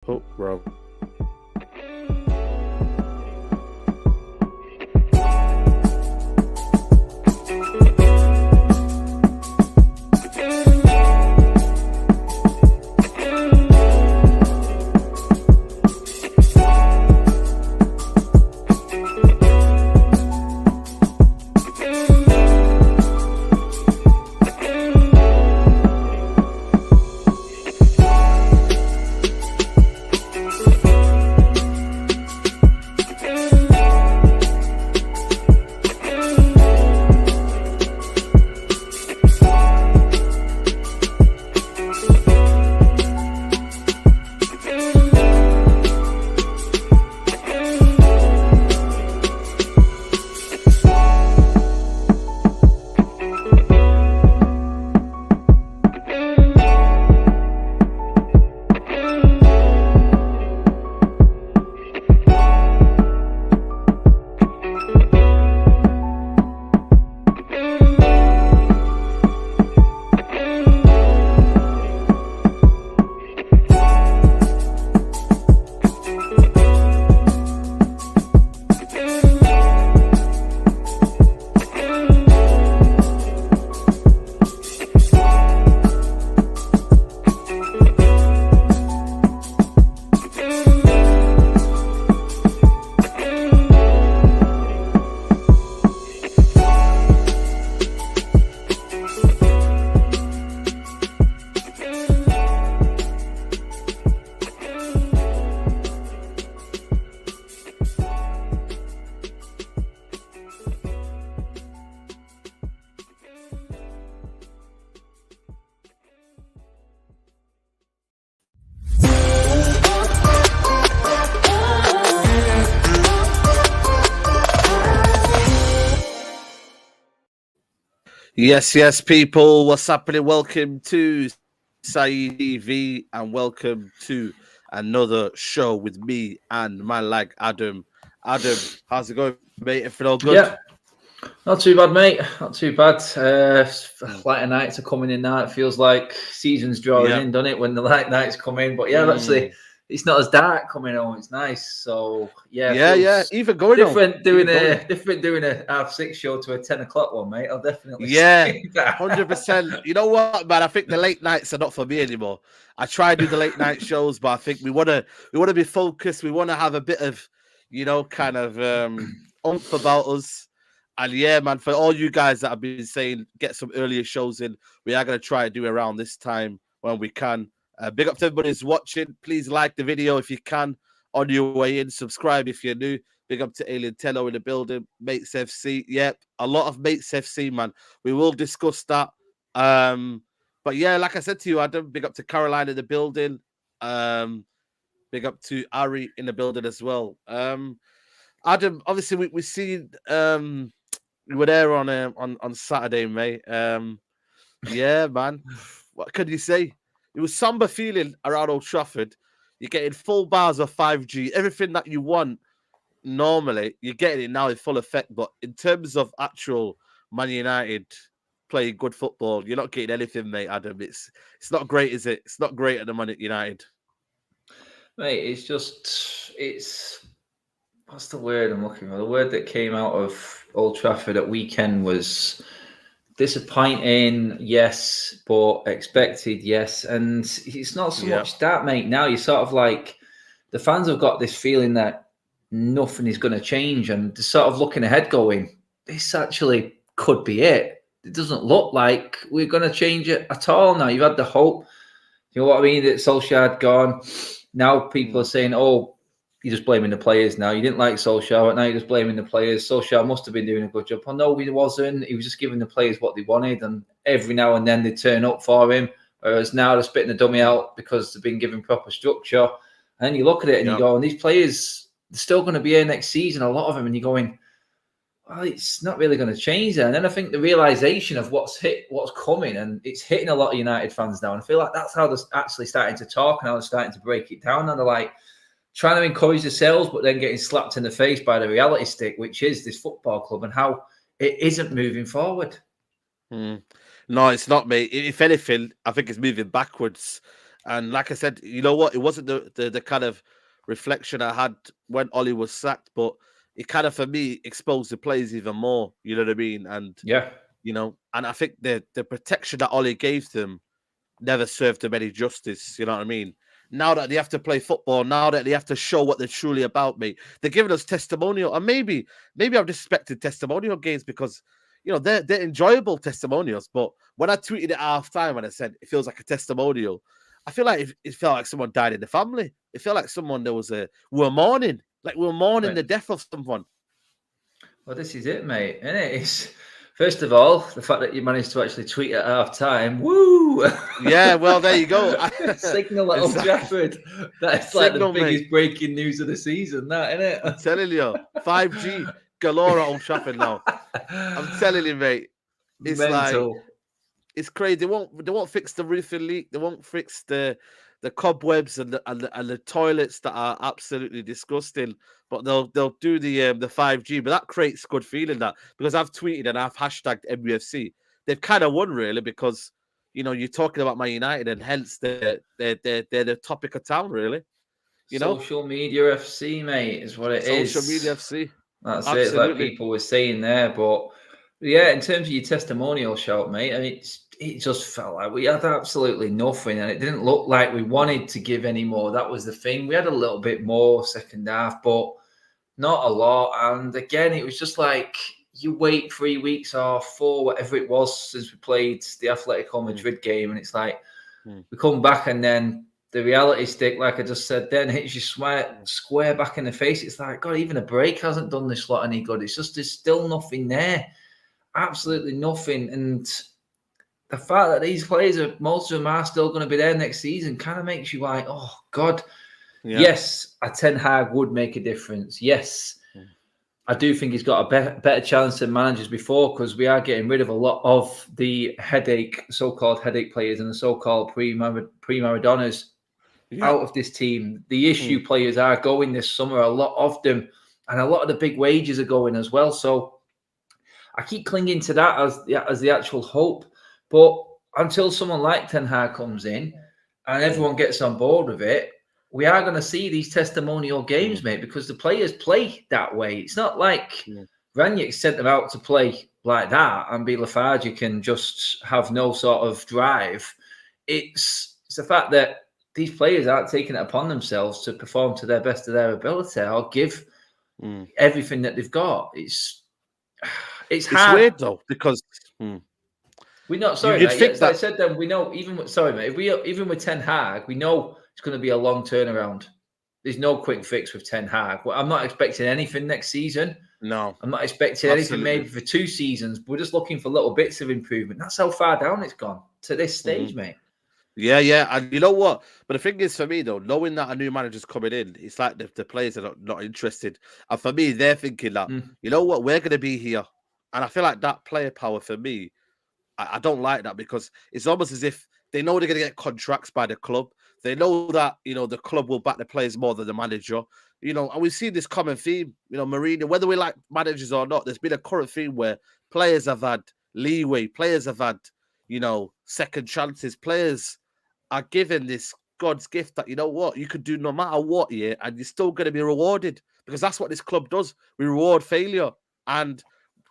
Oh, bro. Yes, people. What's happening? Welcome to Saeed TV and welcome to another show with me and my lag Adam. Adam, how's it going, mate? Everything all good? Yeah, not too bad, mate. Not too bad. Lighter nights are coming in now. It feels like season's drawing in, doesn't it, when the light nights come in? But yeah, actually, it's not as dark coming home. It's nice. So yeah. Even going different on. doing a 6:30 show to a 10 o'clock one, mate. I'll definitely say that. 100%. You know what, man? I think the late nights are not for me anymore. I try to do the late night shows, but I think we want to be focused. We want to have a bit of, kind of oomph about us. And yeah, man, for all you guys that have been saying, get some earlier shows in, we are going to try to do around this time when we can. Big up to everybody who's watching. Please like the video if you can on your way in. Subscribe if you're new. Big up to Alien Tello in the building. Mates FC. Yep, a lot of Mates FC, man. We will discuss that. But yeah, like I said to you, Adam, big up to Caroline in the building. Big up to Ari in the building as well. Adam, obviously we see we were there on Saturday, mate. Yeah, man. What could you say? It was somber feeling around Old Trafford. You're getting full bars of 5G, everything that you want normally, you're getting it now in full effect. But in terms of actual Man United playing good football, you're not getting anything, mate, Adam. It's not great, is it? It's not great at the Man United. Mate, it's what's the word I'm looking for? The word that came out of Old Trafford at weekend was disappointing, yes, but expected, yes. And it's not so much that, mate. Now you're sort of like, the fans have got this feeling that nothing is going to change, and they're sort of looking ahead going, this actually could be it. It doesn't look like we're going to change it at all now. You've had the hope, you know what I mean, that Solskjaer had gone. Now people are saying, oh, you're just blaming the players now. You didn't like Solskjaer, but now you're just blaming the players. Solskjaer must have been doing a good job. Oh, no, he wasn't. He was just giving the players what they wanted, and every now and then they turn up for him, whereas now they're spitting the dummy out because they've been given proper structure. And then you look at it and you go, and these players, they're still going to be here next season, a lot of them, and you're going, well, it's not really going to change there. And then I think the realisation of what's coming, and it's hitting a lot of United fans now, and I feel like that's how they're actually starting to talk, and how they're starting to break it down, and they're like, trying to encourage the sales, but then getting slapped in the face by the reality stick, which is this football club, and how it isn't moving forward. No, it's not, mate. If anything, I think it's moving backwards. And like I said, you know what? It wasn't the kind of reflection I had when Ollie was sacked, but it kind of, for me, exposed the players even more. You know what I mean? And, Yeah. and I think the protection that Ollie gave them never served them any justice. You know what I mean? Now that they have to play football, now that they have to show what they're truly about, mate, they're giving us testimonial. And maybe I've disrespected testimonial games because, they're enjoyable testimonials. But when I tweeted at half time and I said it feels like a testimonial, I feel like it felt like someone died in the family. It felt like we were mourning, the death of someone. Well, this is it, mate. And it's, first of all, the fact that you managed to actually tweet at half time, woo! Yeah, well, there you go. Signal at Old Trafford. That's like the biggest breaking news of the season, that, isn't it? I'm telling you, 5G galore at Old Trafford now. I'm telling you, mate. It's mental. Like, it's crazy. They won't fix the roofing leak. They won't fix the cobwebs and the toilets that are absolutely disgusting. But they'll do the 5G. But that creates good feeling, that, because I've tweeted and I've hashtagged MUFC. They've kind of won, really, because you're talking about Man United, and hence they're the topic of town, really. Social media FC, mate, is what it is. Social media FC. That's Absolutely. it. It's like people were saying there, but yeah, in terms of your testimonial shout, mate, I mean, it just felt like we had absolutely nothing, and it didn't look like we wanted to give any more. That was the thing. We had a little bit more second half, but not a lot. And again, it was just like you wait 3 weeks or 4, whatever it was, since we played the Atletico Madrid game, and it's like we come back, and then the reality stick, like I just said, then hits you square back in the face. It's like, God, even a break hasn't done this lot any good. It's just, there's still nothing there. Absolutely nothing. And the fact that these players, most of them are still going to be there next season, kind of makes you like, oh, God. Yeah. Yes, a Ten Hag would make a difference. Yes, I do think he's got a better chance than managers before, because we are getting rid of a lot of the so-called headache players and the so-called pre-Maradonas out of this team. The issue players are going this summer, a lot of them, and a lot of the big wages are going as well. So I keep clinging to that as the actual hope. But until someone like Ten Hag comes in and everyone gets on board with it, we are going to see these testimonial games, mate, because the players play that way. It's not like Rangnick sent them out to play like that and be lethargic and just have no sort of drive. It's the fact that these players aren't taking it upon themselves to perform to their best of their ability or give everything that they've got. It's hard. Weird though, because we know. Sorry, mate. Yes, I said that we know. Even with Ten Hag, we know it's going to be a long turnaround. There's no quick fix with Ten Hag. Well, I'm not expecting anything next season. No, I'm not expecting anything maybe for 2 seasons. But we're just looking for little bits of improvement. That's how far down it's gone to this stage, mate. Yeah, and you know what? But the thing is, for me though, knowing that a new manager's coming in, it's like the players are not interested, and for me, they're thinking that you know what, we're going to be here, and I feel like that player power for me, I don't like that, because it's almost as if they know they're going to get contracts by the club. They know that the club will back the players more than the manager. And we see this common theme. Mourinho, whether we like managers or not, there's been a current theme where players have had leeway, players have had second chances, players are given this God's gift that, you could do no matter what year and you're still going to be rewarded, because that's what this club does. We reward failure. And,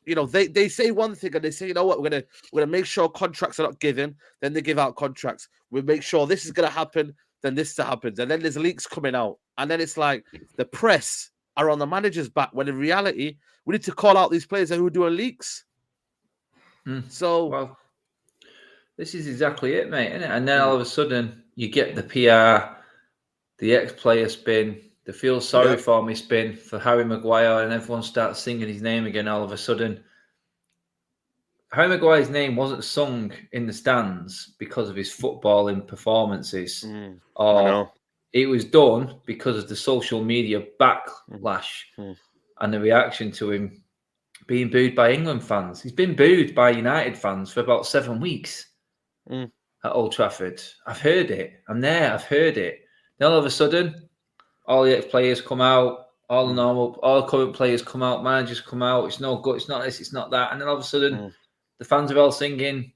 they say one thing and they say, we're going to make sure contracts are not given. Then they give out contracts. We make sure this is going to happen. Then this happens. And then there's leaks coming out. And then it's like the press are on the manager's back, when in reality, we need to call out these players who are doing leaks. Well, this is exactly it, mate, isn't it? And then all of a sudden, you get the PR, the ex-player spin, the feel sorry for me spin for Harry Maguire, and everyone starts singing his name again all of a sudden. Harry Maguire's name wasn't sung in the stands because of his footballing performances. Or it was done because of the social media backlash and the reaction to him being booed by England fans. He's been booed by United fans for about 7 weeks. At Old Trafford. I've heard it. I'm there. I've heard it. Then all of a sudden, all the ex-players come out, all the current players come out, managers come out. It's no good. It's not this. It's not that. And then all of a sudden, the fans are all singing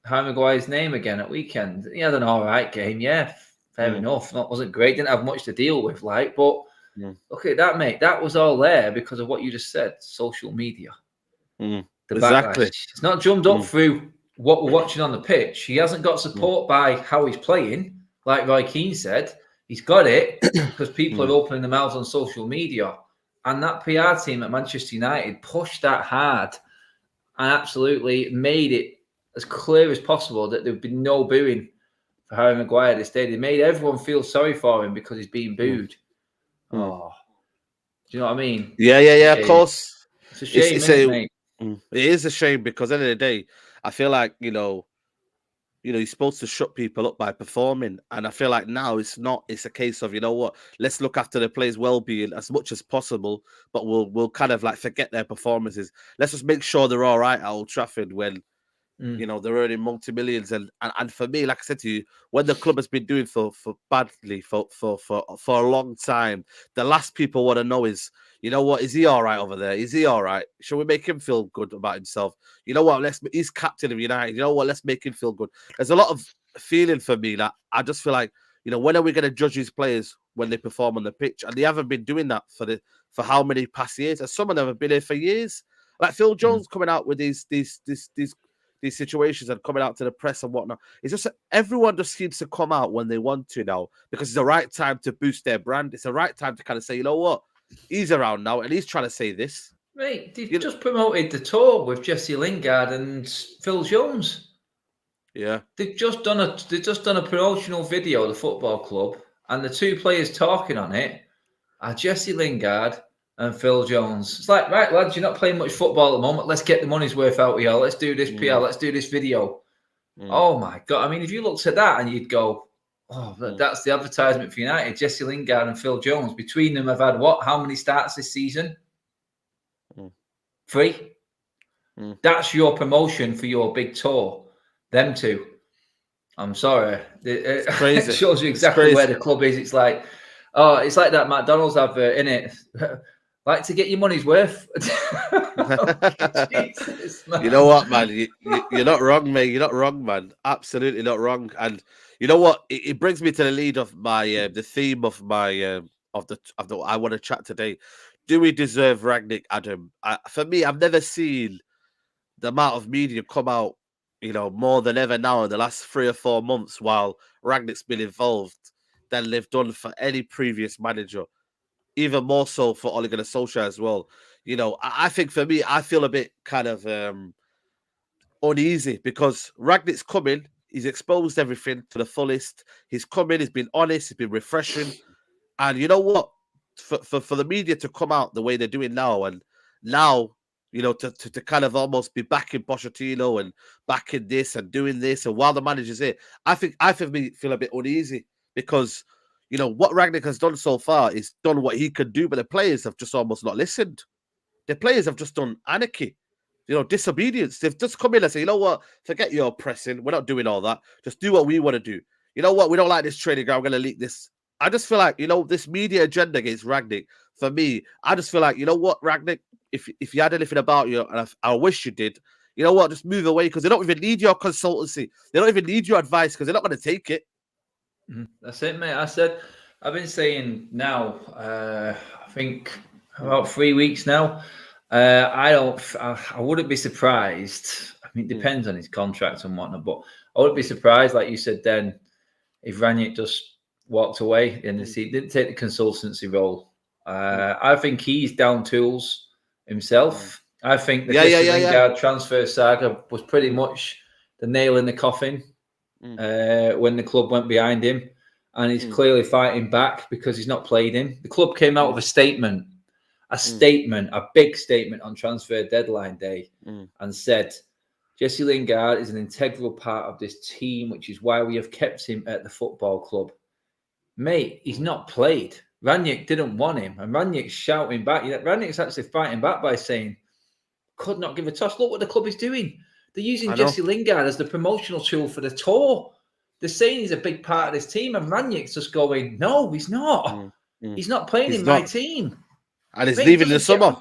Harry Maguire's name again at weekend. He had an all right game, yeah, fair enough. That wasn't great. Didn't have much to deal with, like, but look at that, mate. That was all there because of what you just said. Social media, the exactly. backlash. It's not drummed up through what we're watching on the pitch. He hasn't got support by how he's playing, like Roy Keane said. He's got it because people are opening their mouths on social media. And that PR team at Manchester United pushed that hard and absolutely made it as clear as possible that there'd be no booing for Harry Maguire this day. They made everyone feel sorry for him because he's being booed. Oh, do you know what I mean? Yeah, of course. It's a shame, mate. It is a shame because at the end of the day, I feel like, you're supposed to shut people up by performing. And I feel like now it's a case of, let's look after the players' well-being as much as possible, but we'll kind of like forget their performances. Let's just make sure they're all right at Old Trafford when, they're earning multi-millions. And for me, like I said to you, when the club has been doing for badly for a long time, the last people want to know is, is he all right over there? Is he all right? Shall we make him feel good about himself? You know what? He's captain of United. You know what? Let's make him feel good. There's a lot of feeling for me that I just feel like, when are we going to judge these players when they perform on the pitch? And they haven't been doing that for how many past years? And some of them have been here for years. Like Phil Jones coming out with these situations and coming out to the press and whatnot. It's just that everyone just seems to come out when they want to now because it's the right time to boost their brand. It's the right time to kind of say, you know what? He's around now and he's trying to say this. Mate, they've just promoted the tour with Jesse Lingard and Phil Jones. Yeah. They've just done a promotional video, the football club, and the two players talking on it are Jesse Lingard and Phil Jones. It's like, right, lads, you're not playing much football at the moment. Let's get the money's worth out of you. Let's do this PR. Let's do this video. Oh, my God. I mean, if you looked at that and you'd go, oh, that's the advertisement for United. Jesse Lingard and Phil Jones. Between them have had what? How many starts this season? 3. That's your promotion for your big tour. Them two. I'm sorry. It crazy. It shows you exactly where the club is. It's like, oh, it's like that McDonald's advert, innit? Like to get your money's worth. Jesus, you know what, man? You're not wrong, mate. You're not wrong, man. Absolutely not wrong. And you know what? It brings me to the lead of my the theme of my of the I want to chat today. Do we deserve Rangnick, Adam? For me, I've never seen the amount of media come out, more than ever now in the last 3 or 4 months while Rangnick's been involved than they've done for any previous manager. Even more so for Ole Gunnar Solskjaer as well. I think for me, I feel a bit kind of uneasy because Rangnick's coming. He's exposed everything to the fullest. He's come in. He's been honest. He's been refreshing. And you know what? For the media to come out the way they're doing now, and now, to kind of almost be backing Pochettino and backing this and doing this, and while the manager's here, I feel a bit uneasy because what Rangnick has done so far is done what he could do, but the players have just almost not listened. The players have just done anarchy, disobedience. They've just come in and say, you know what, forget your pressing. We're not doing all that. Just do what we want to do. You know what, we don't like this training ground. I'm going to leak this. I just feel like, this media agenda against Rangnick, for me, I just feel like, you know what, Rangnick, if you had anything about you, and I wish you did, you know what, just move away because they don't even need your consultancy. They don't even need your advice because they're not going to take it. That's it, mate. I've been saying now, I think about 3 weeks now. I wouldn't be surprised. I mean, it depends on his contract and whatnot, but I wouldn't be surprised, like you said then, if Rangnick just walked away and he didn't take the consultancy role. I think he's down tools himself. I think the Lingard transfer saga was pretty much the nail in the coffin. When the club went behind him, and he's clearly fighting back because he's not played him. The club came out with a statement, a big statement on transfer deadline day, and said, Jesse Lingard is an integral part of this team, which is why we have kept him at the football club. Mate, he's not played. Rangnick didn't want him, and Rangnick's shouting back. Rangnick's actually fighting back by saying, could not give a toss. Look what the club is doing. They're using Jesse Lingard as the promotional tool for the tour. They're saying he's a big part of this team, and Rangnick's just going, no, he's not. He's not playing my team. And he's leaving in the summer.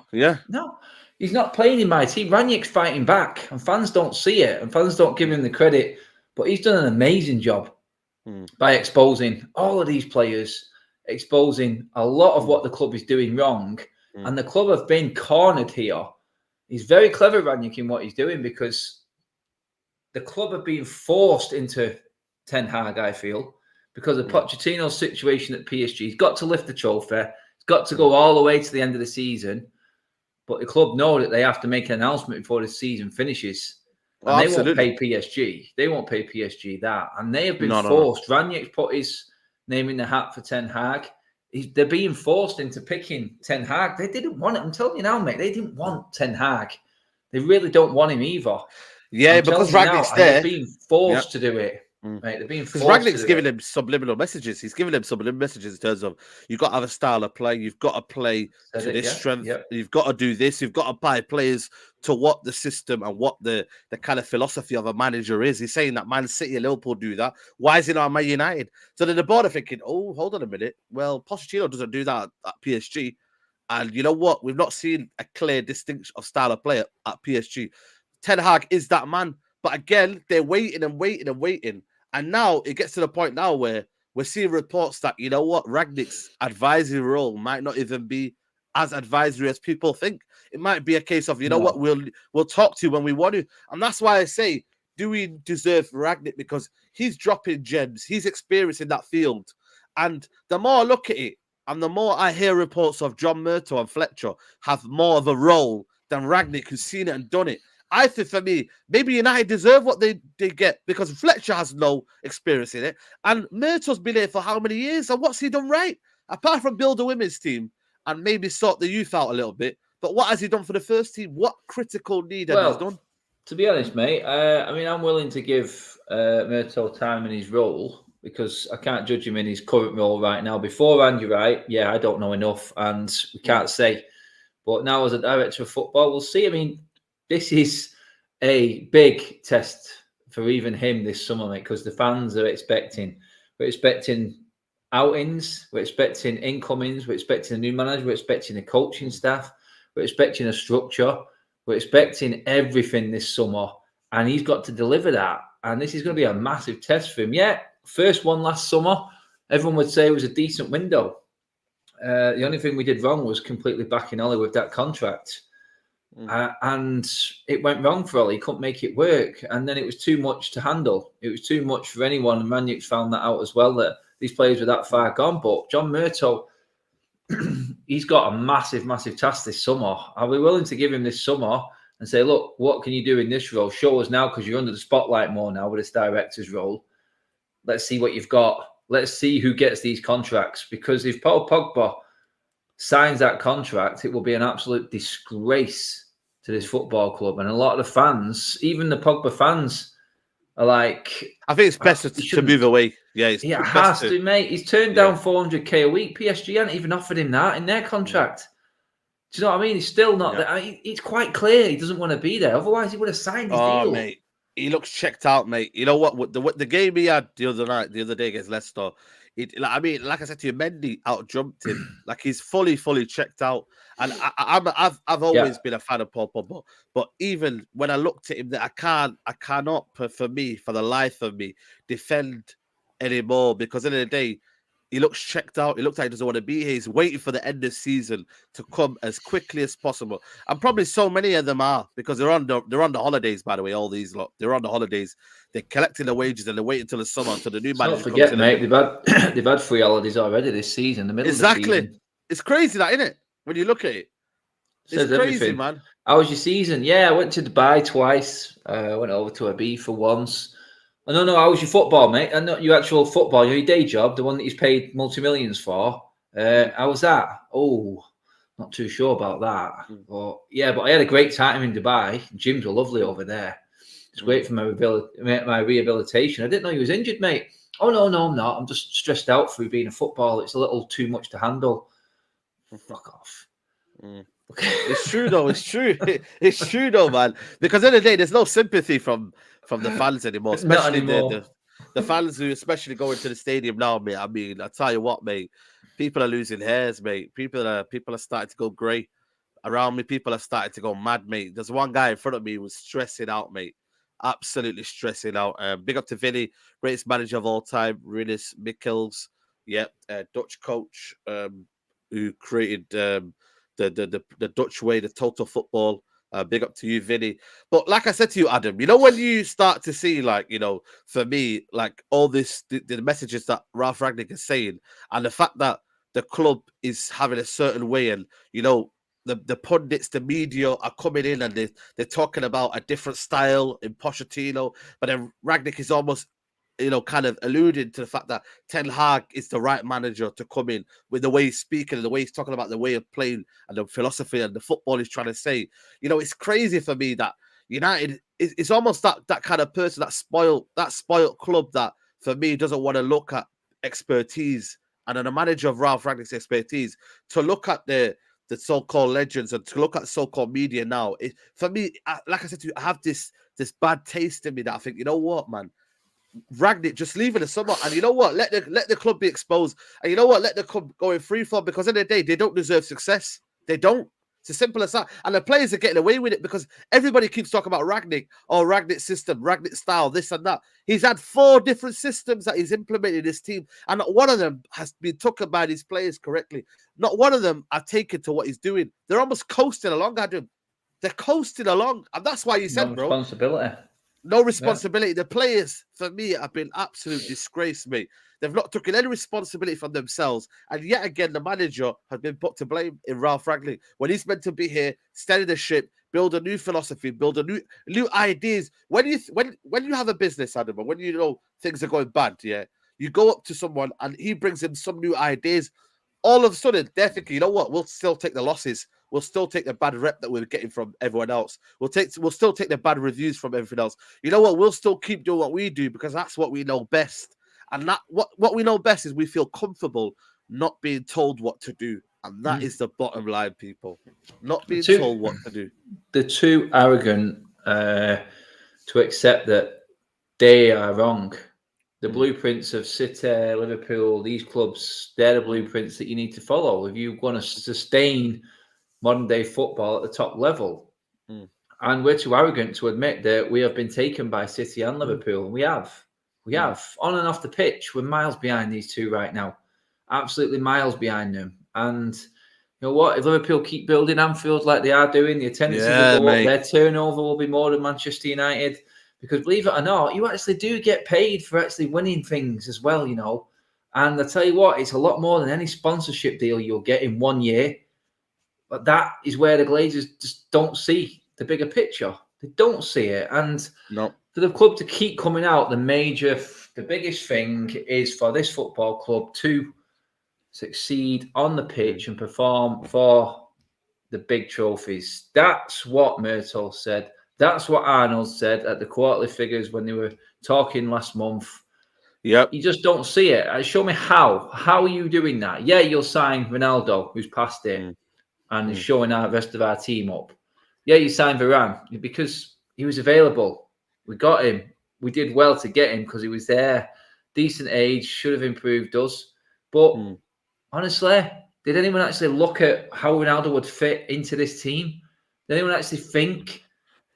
No, He's not playing in my team. Rangnick's fighting back, and fans don't see it, and fans don't give him the credit. But he's done an amazing job by exposing all of these players, exposing a lot of what the club is doing wrong. And the club have been cornered here. He's very clever, Rangnick, in what he's doing, because the club have been forced into Ten Hag, I feel, because of Pochettino's situation at PSG. He's got to lift the trophy. He's got to go all the way to the end of the season. But the club know that they have to make an announcement before the season finishes. And they won't pay PSG. They won't pay PSG that. And they have been forced. Rangnick's put his name in the hat for Ten Hag. They're being forced into picking Ten Hag. They didn't want it. I'm telling you now, mate. They didn't want Ten Hag. They really don't want him either. Yeah, because Rangnick's there. They're being forced to do it. Mate, they're being forced. Rangnick's giving him subliminal messages. He's giving him subliminal messages in terms of you've got to have a style of play. You've got to play to this strength. Yep. You've got to do this. You've got to buy players to what the system and what the kind of philosophy of a manager is. He's saying that Man City and Liverpool do that. Why is it not Man United? So then the board are thinking, oh, hold on a minute. Well, Pochettino doesn't do that at PSG. And you know what? We've not seen a clear distinction of style of play at PSG. Ten Hag is that man. But again, they're waiting and waiting and waiting. And now it gets to the point now where we're seeing reports that, you know what, Rangnick's advisory role might not even be as advisory as people think. It might be a case of, you know what, we'll talk to you when we want to. And that's why I say, do we deserve Rangnick? Because he's dropping gems. He's experiencing that field. And the more I look at it, and the more I hear reports of John Murtough and Fletcher have more of a role than Rangnick, who's seen it and done it. I think for me, maybe United deserve what they get because Fletcher has no experience in it. And Murtaugh's been here for how many years? And what's he done right? Apart from build a women's team and maybe sort the youth out a little bit. But what has he done for the first team? What critical need has he done? To be honest, mate, I'm willing to give Murtough time in his role because I can't judge him in his current role right now. Beforehand, you're right. Yeah, I don't know enough and we can't say. But now as a director of football, we'll see. I mean, this is a big test for even him this summer, mate, because the fans are expecting. We're expecting outings. We're expecting incomings. We're expecting a new manager. We're expecting a coaching staff. We're expecting a structure. We're expecting everything this summer. And he's got to deliver that. And this is going to be a massive test for him. Yeah, first one last summer, everyone would say it was a decent window. The only thing we did wrong was completely backing Ollie with that contract. And it went wrong for Ollie. He couldn't make it work. And then it was too much to handle. It was too much for anyone. And Rangnick found that out as well, that these players were that far gone. But John Murtough, he's got a massive, massive task this summer. I'll be willing to give him this summer and say, look, what can you do in this role? Show us now because you're under the spotlight more now with this director's role. Let's see what you've got. Let's see who gets these contracts. Because if Paul Pogba signs that contract, it will be an absolute disgrace to this football club. And a lot of the fans, even the Pogba fans, are like... I think it's best to move away. Yeah, it has to, mate. He's turned down 400k a week. PSG hadn't even offered him that in their contract. Do you know what I mean? He's still not there. It's quite clear he doesn't want to be there. Otherwise, he would have signed his deal. Mate. He looks checked out, mate. You know what? The game he had the other day against Leicester, like I said to you, Mendy out-jumped him. Like he's fully checked out. And I've always been a fan of Paul Pogba, but even when I looked at him, I cannot, for the life of me, defend anymore because at the end of the day, he looks checked out. He looks like he doesn't want to be here. He's waiting for the end of the season to come as quickly as possible. And probably so many of them are because they're on the holidays, by the way, all these lot. They're on the holidays. They're collecting the wages and they're waiting until the summer until the new manager comes in. Don't forget, mate, they've had 3 holidays already this season, the middle of the season. It's crazy that, isn't it? When you look at it. It's crazy, everything. Man. How was your season? Yeah, I went to Dubai twice. I went over to Ibiza once. I don't know. How was your football, mate? And not your actual football, your day job, the one that he's paid multi-millions for. How was that? Oh, not too sure about that. But I had a great time in Dubai. Gyms were lovely over there. It's great for my rehabilitation. I didn't know he was injured, mate. Oh, no, I'm not. I'm just stressed out for being a footballer. It's a little too much to handle. Fuck off. It's true, though. It's true. It's true, though, man. Because at the end of the day, there's no sympathy from the fans anymore. Especially the fans who especially go into the stadium now, mate. I mean, I tell you what, mate. People are losing hairs, mate. People are starting to go grey. around me, people are starting to go mad, mate. There's one guy in front of me who was stressing out, mate. Absolutely stressing out. Big up to Vinny, greatest manager of all time, Rinus Michels. Yep, Dutch coach who created the Dutch way, the total football. Big up to you, Vinny. But like I said to you, Adam, you know, when you start to see, like, you know, for me, like all this, the messages that Ralf Rangnick is saying, and the fact that the club is having a certain way, and, you know, the pundits, the media are coming in and they're talking about a different style in Pochettino, but then Rangnick is almost, you know, kind of alluding to the fact that Ten Hag is the right manager to come in with the way he's speaking and the way he's talking about the way of playing and the philosophy and the football he's trying to say. You know, it's crazy for me that United is almost that kind of person, that spoiled club that for me doesn't want to look at expertise and a manager of Ralf Rangnick's expertise to look at the so-called legends and to look at so-called media now. For me, like I said to you, I have this bad taste in me that I think, you know what, man, Rangnick, just leave it to someone, and you know what, let the club be exposed, and you know what, let the club go in free fall, because in the day they don't deserve success. They don't. It's as simple as that. And the players are getting away with it because everybody keeps talking about Rangnick, or Rangnick system, Rangnick style, this and that. He's had 4 different systems that he's implemented in his team, and not one of them has been taken by these players correctly. Not one of them are taken to what he's doing. They're almost coasting along, Adam. They're coasting along, and that's why you said, bro. Responsibility. No responsibility. Yeah. The players, for me, have been absolute disgrace, mate. They've not taken any responsibility from themselves. And yet again, the manager has been put to blame in Ralf Rangnick when he's meant to be here, steady the ship, build a new philosophy, build a new ideas. When you have a business, Adam, and when you know things are going bad, yeah, you go up to someone and he brings in some new ideas. All of a sudden, they're thinking, you know what, we'll still take the losses. We'll still take the bad rep that we're getting from everyone else. We'll still take the bad reviews from everything else. You know what? We'll still keep doing what we do because that's what we know best. And that what we know best is we feel comfortable not being told what to do. And that is the bottom line, people. Not being told what to do. They're too arrogant to accept that they are wrong. The blueprints of City, Liverpool, these clubs, they're the blueprints that you need to follow if you want to sustain modern day football at the top level. And we're too arrogant to admit that we have been taken by City and Liverpool. And we have. On and off the pitch. We're miles behind these two right now. Absolutely miles behind them. And you know what? If Liverpool keep building Anfield like they are doing, the attendances will go up, their turnover will be more than Manchester United. Because believe it or not, you actually do get paid for actually winning things as well, you know. And I tell you what, it's a lot more than any sponsorship deal you'll get in 1 year. But that is where the Glazers just don't see the bigger picture. They don't see it. And for the club to keep coming out, the biggest thing is for this football club to succeed on the pitch and perform for the big trophies. That's what Myrtle said. That's what Arnold said at the quarterly figures when they were talking last month. Yep. You just don't see it. Show me how. How are you doing that? Yeah, you'll sign Ronaldo, who's past it, and is showing our rest of our team up. Yeah, you signed Varane because he was available. We got him. We did well to get him because he was there. Decent age, should have improved us. But honestly, did anyone actually look at how Ronaldo would fit into this team? Did anyone actually think,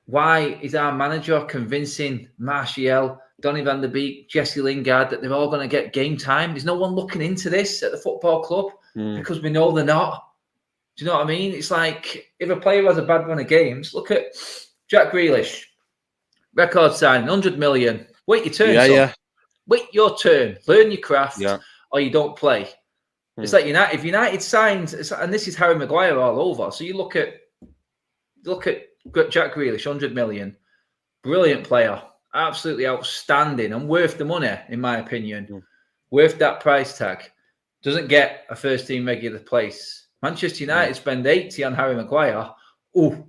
why is our manager convincing Martial, Donny van der Beek, Jesse Lingard that they're all going to get game time? There's no one looking into this at the football club because we know they're not. Do you know what I mean? It's like if a player has a bad run of games, look at Jack Grealish. Record signing, 100 million. Wait your turn, son. Wait your turn. Learn your craft or you don't play. It's like United. If United signed, and this is Harry Maguire all over. So you look at Jack Grealish, 100 million. Brilliant player. Absolutely outstanding and worth the money, in my opinion. Worth that price tag. Doesn't get a first-team regular place. Manchester United spend 80 on Harry Maguire. Oh,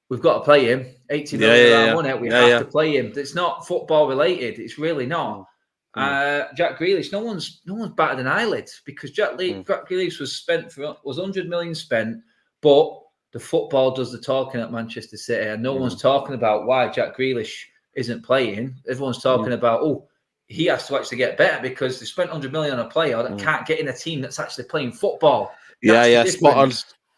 we've got to play him. 80 million money. We have to play him. It's not football related. It's really not. Jack Grealish, no one's batted an eyelid because Jack Grealish was 100 million spent, but the football does the talking at Manchester City, and no one's talking about why Jack Grealish isn't playing. Everyone's talking about, he has to actually get better because they spent 100 million on a player that can't get in a team that's actually playing football. Spot on.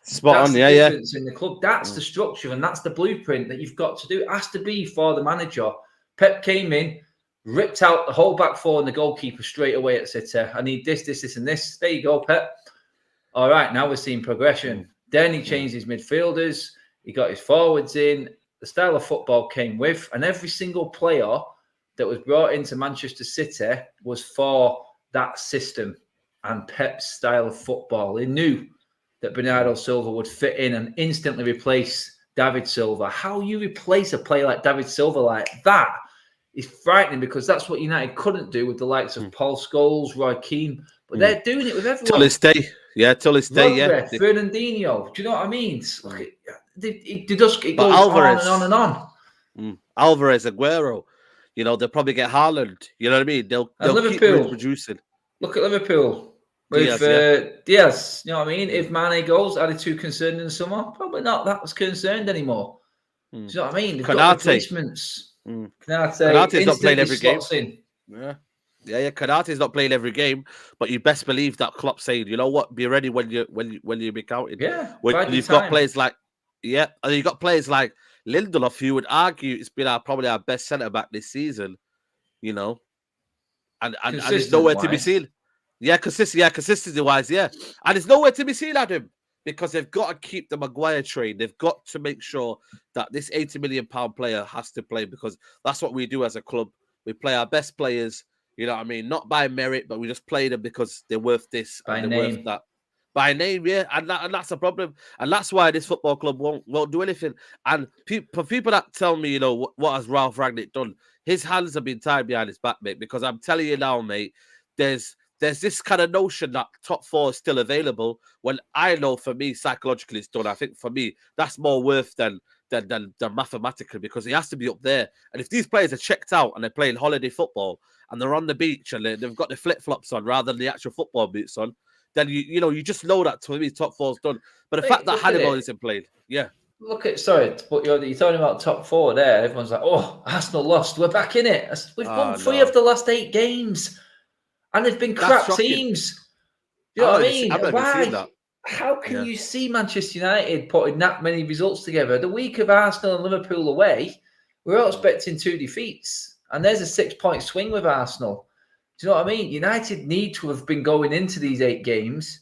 Spot That's on, the yeah. difference in the club. That's the structure and that's the blueprint that you've got to do. It has to be for the manager. Pep came in, ripped out the whole back four and the goalkeeper straight away at City. I need this, and this. There you go, Pep. All right, now we're seeing progression. Then he changed his midfielders. He got his forwards in. The style of football came with, and every single player that was brought into Manchester City was for that system and Pep's style of football. He knew that Bernardo Silva would fit in and instantly replace David Silva. How you replace a player like David Silva like that is frightening, because that's what United couldn't do with the likes of Paul Scholes, Roy Keane, but they're doing it with everyone. Till this day. Yeah, till this day, yeah. Fernandinho. Do you know what I mean? It goes Alvarez, on and on and on. Alvarez, Aguero, they'll probably get Haaland. You know what I mean? They'll keep reproducing. Look at Liverpool. With Diaz, you know what I mean? If Mane goes, are they too concerned in the summer? Probably not that was concerned anymore. Do you know what I mean? They've got replacements. Konate's not playing every game. In. Yeah. Konate's not playing every game, but you best believe that Klopp saying, you know what, be ready when you be counted. Yeah, when you've got players like, and you've got players like Lindelof, who would argue it's been probably our best centre back this season. And there's nowhere to be seen. Yeah, consistency-wise, yeah. And there's nowhere to be seen, Adam, because they've got to keep the Maguire train. They've got to make sure that this £80 million player has to play, because that's what we do as a club. We play our best players, you know what I mean? Not by merit, but we just play them because they're worth this and they're worth that. By name, yeah. And that's a problem. And that's why this football club won't do anything. And for people that tell me, what has Ralf Rangnick done? His hands have been tied behind his back, mate, because I'm telling you now, mate, there's this kind of notion that top four is still available, when I know for me, psychologically it's done. I think for me, that's more worth than mathematically, because he has to be up there. And if these players are checked out and they're playing holiday football and they're on the beach and they've got the flip-flops on rather than the actual football boots on, then you just know that to me top four's done. But the fact that Hannibal isn't played, yeah. Sorry, but you're talking about top four there. Everyone's like, oh, Arsenal lost. We're back in it. We've won 3 of the last 8 games. And they've been crap teams. Do you know what I mean? Why? How can you see Manchester United putting that many results together? The week of Arsenal and Liverpool away, we're all expecting 2 defeats. And there's a 6-point swing with Arsenal. Do you know what I mean? United need to have been going into these 8 games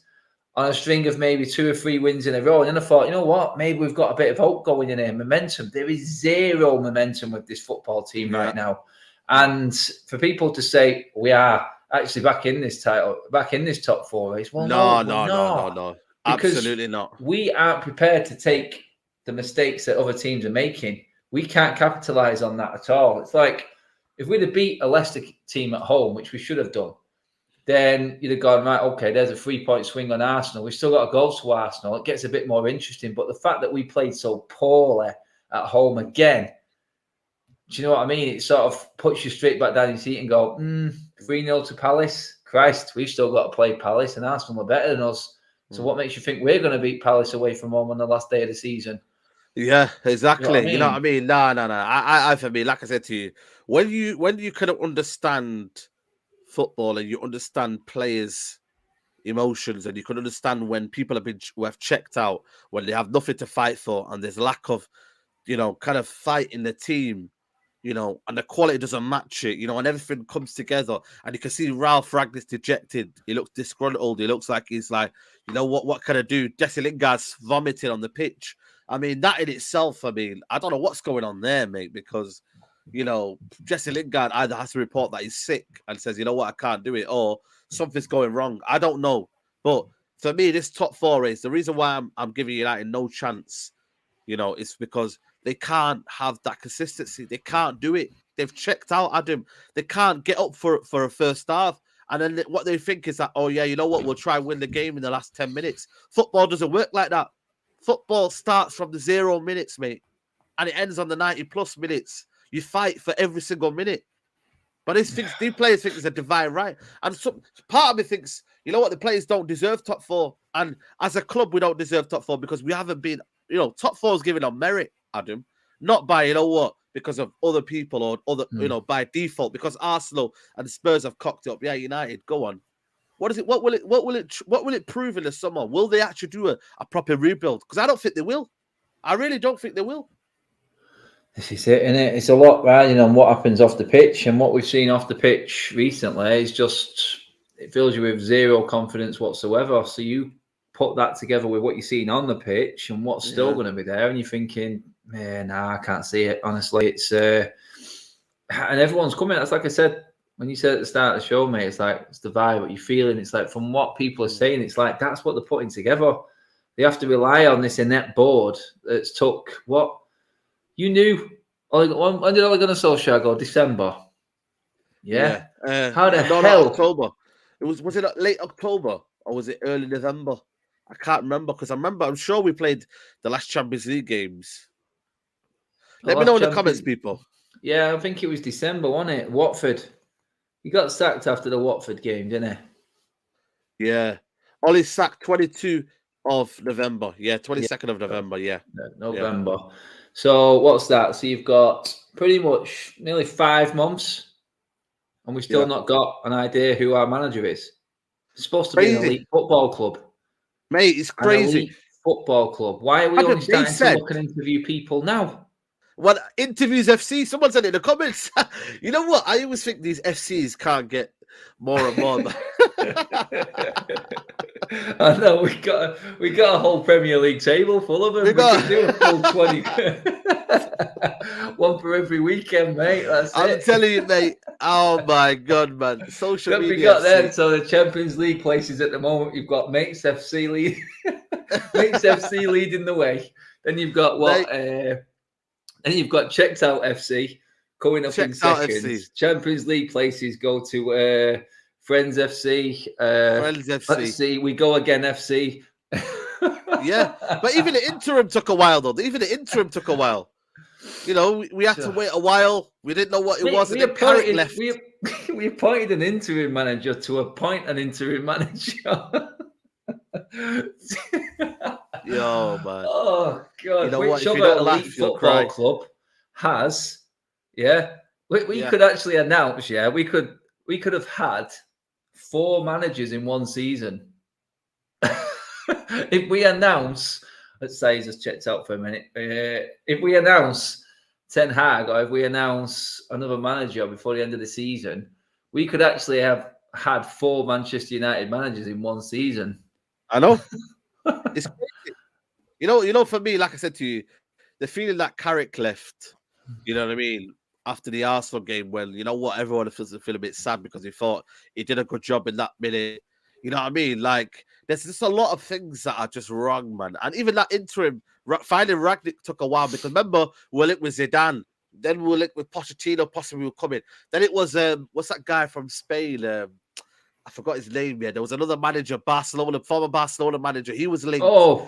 on a string of maybe 2 or 3 wins in a row. And then I thought, you know what? Maybe we've got a bit of hope going in here. Momentum. There is 0 momentum with this football team right now. And for people to say we are actually back in this top 4 race. Well, no. Absolutely not. We aren't prepared to take the mistakes that other teams are making. We can't capitalize on that at all. It's like if we'd have beat a Leicester team at home, which we should have done, then you'd have gone, right, okay, there's a 3-point swing on Arsenal. We've still got to go to Arsenal. It gets a bit more interesting. But the fact that we played so poorly at home again, do you know what I mean? It sort of puts you straight back down your seat and go, 3-0 to Palace. Christ, we've still got to play Palace, and Arsenal are better than us. So what makes you think we're going to beat Palace away from home on the last day of the season? Yeah, exactly. You know what I mean? No. I for me, like I said to you, when you kind of understand football and you understand players' emotions, and you can understand when people have checked out, when they have nothing to fight for, and there's lack of, kind of fight in the team, and the quality doesn't match it, and everything comes together, and you can see Ralf Rangnick's dejected. He looks disgruntled. He looks like he's like, what can I do? Jesse Lingard's vomiting on the pitch. I mean, that in itself, I don't know what's going on there, mate, because, Jesse Lingard either has to report that he's sick and says, you know what, I can't do it, or something's going wrong. I don't know. But for me, this top 4 race, the reason why I'm giving United no chance, it's because they can't have that consistency. They can't do it. They've checked out, Adam. They can't get up for a first half. And then what they think is that, oh, yeah, you know what? We'll try and win the game in the last 10 minutes. Football doesn't work like that. Football starts from the 0 minutes, mate, and it ends on the 90-plus minutes. You fight for every single minute. But these players think it's a divine right. And part of me thinks, you know what? The players don't deserve top 4. And as a club, we don't deserve top 4 because we haven't been, top 4 is given on merit, Adam, not by, because of other people or other, by default, because Arsenal and Spurs have cocked up. Yeah, United, go on. What is it? What will it prove in the summer? Will they actually do a proper rebuild? Because I don't think they will. I really don't think they will. This is it, innit? It's a lot riding on what happens off the pitch, and what we've seen off the pitch recently is just, it fills you with zero confidence whatsoever. So you put that together with what you're seeing on the pitch and what's still going to be there, and you're thinking, man, nah, I can't see it. Honestly, it's and everyone's coming. That's like I said when you said at the start of the show, mate. It's like it's the vibe, what you're feeling. It's like from what people are saying, it's like that's what they're putting together. They have to rely on this inept board that's took what. You knew. When did Ole Gunnar Solskjaer go? December. Yeah. How the hell? No, October. Was it late October or was it early November? I can't remember because I'm sure we played the last Champions League games. Let me know in the comments, people. Yeah, I think it was December, wasn't it? Watford. He got sacked after the Watford game, didn't he? Yeah. Ole sacked 22 of November. Yeah, 22nd of November. Yeah. November. Yeah. So what's that? So you've got pretty much nearly 5 months, and we've still not got an idea who our manager is. It's supposed to be an elite football club. Mate, it's crazy. An elite football club. Why are we only starting to look and interview people now? Well, interviews FC. Someone said it in the comments. You know what? I always think these FCs can't get more and more. I know we got a whole Premier League table full of them. We can do a full 20. One for every weekend, mate. I'm telling you, mate. Oh my God, man! Social media. We got there. So the Champions League places at the moment, you've got Mates FC leading the way. Then you've got then you've got Checked Out FC coming up in seconds. Champions League places go to Friends FC. Friends FC. Let's see, we go again FC. Yeah, but even the interim took a while, though. Even the interim took a while. You know, we had to wait a while. We didn't know what it was. We appointed an interim manager to appoint an interim manager. Yo, man. Oh God! You know Which other elite football club has? Yeah, we could actually announce. Yeah, we could have had 4 managers in one season. If we announce, let's say he's just checked out for a minute. If we announce Ten Hag or if we announce another manager before the end of the season, we could actually have had 4 Manchester United managers in one season. I know. It's crazy. You know, for me, like I said to you, the feeling that Carrick left, you know what I mean, after the Arsenal game, when, you know what, everyone feels a bit sad because he thought he did a good job in that minute. You know what I mean? Like, there's just a lot of things that are just wrong, man. And even that interim, finding Rangnick took a while because remember, we were linked with Zidane. Then we were linked with Pochettino, possibly were coming. Then it was, what's that guy from Spain? I forgot his name. Yeah, there was another manager, Barcelona, former Barcelona manager. He was linked. Oh,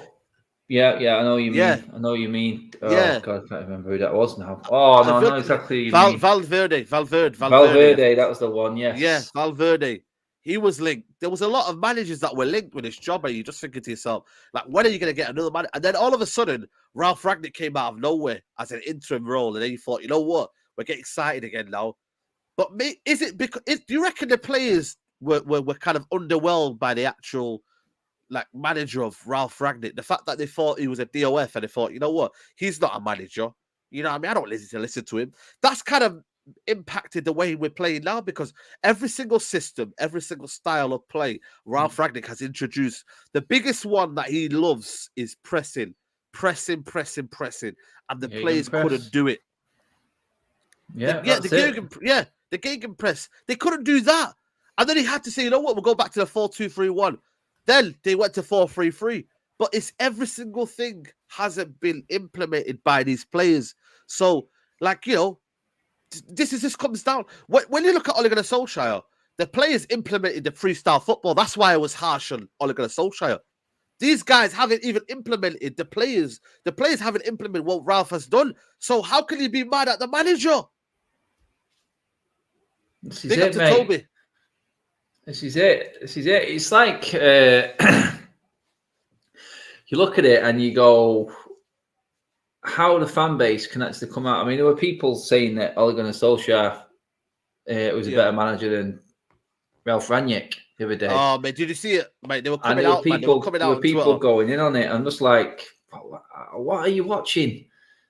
yeah, I know you mean. I know you mean. Oh, yeah. God, I can't remember who that was now. Oh, no, I know exactly. Valverde, that was the one. Yes. Yeah, Valverde. He was linked. There was a lot of managers that were linked with this job, and you just thinking to yourself, like, when are you going to get another manager? And then all of a sudden, Ralf Rangnick came out of nowhere as an interim role, and then you thought, you know what, we're getting excited again now. But is it because? Do you reckon the players were kind of underwhelmed by the actual like manager of Ralf Rangnick? The fact that they thought he was a DOF, and they thought, you know what, he's not a manager. You know what I mean? I don't listen to him. That's kind of impacted the way we're playing now because every single system, every single style of play, Ralf Rangnick has introduced. The biggest one that he loves is pressing, and the players couldn't do it. The gegenpress. They couldn't do that, and then he had to say, you know what, we'll go back to the 4-2-3-1. Then they went to 4-3-3. But it's every single thing hasn't been implemented by these players. So, like, you know, this comes down. When you look at Ole Gunnar Solskjaer, the players implemented the freestyle football. That's why I was harsh on Ole Gunnar Solskjaer. These guys haven't even implemented the players. The players haven't implemented what Ralf has done. So how can you be mad at the manager? This is it, mate. Toby. This is it. It's like you look at it and you go, how the fan base can actually come out. I mean, there were people saying that Ole Gunnar Solskjaer was a better manager than Ralf Rangnick. the other day. Oh, mate, did you see it? Mate, they were And coming out, man. They were coming out on people Twitter. going in on it. I'm just like, what are you watching?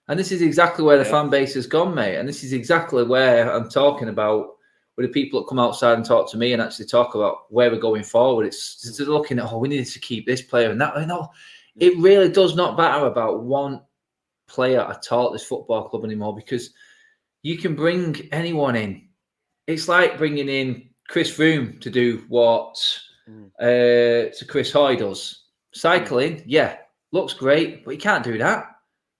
And this is exactly where the fan base has gone, mate. And this is exactly where I'm talking about with the people that come outside and talk to me and actually talk about where we're going forward. It's looking at, we need to keep this player and that. No, it really does not matter about one player at all at this football club anymore, because you can bring anyone in. It's like bringing in Chris Froome to do what Chris Hoy does. Cycling, looks great, but you can't do that.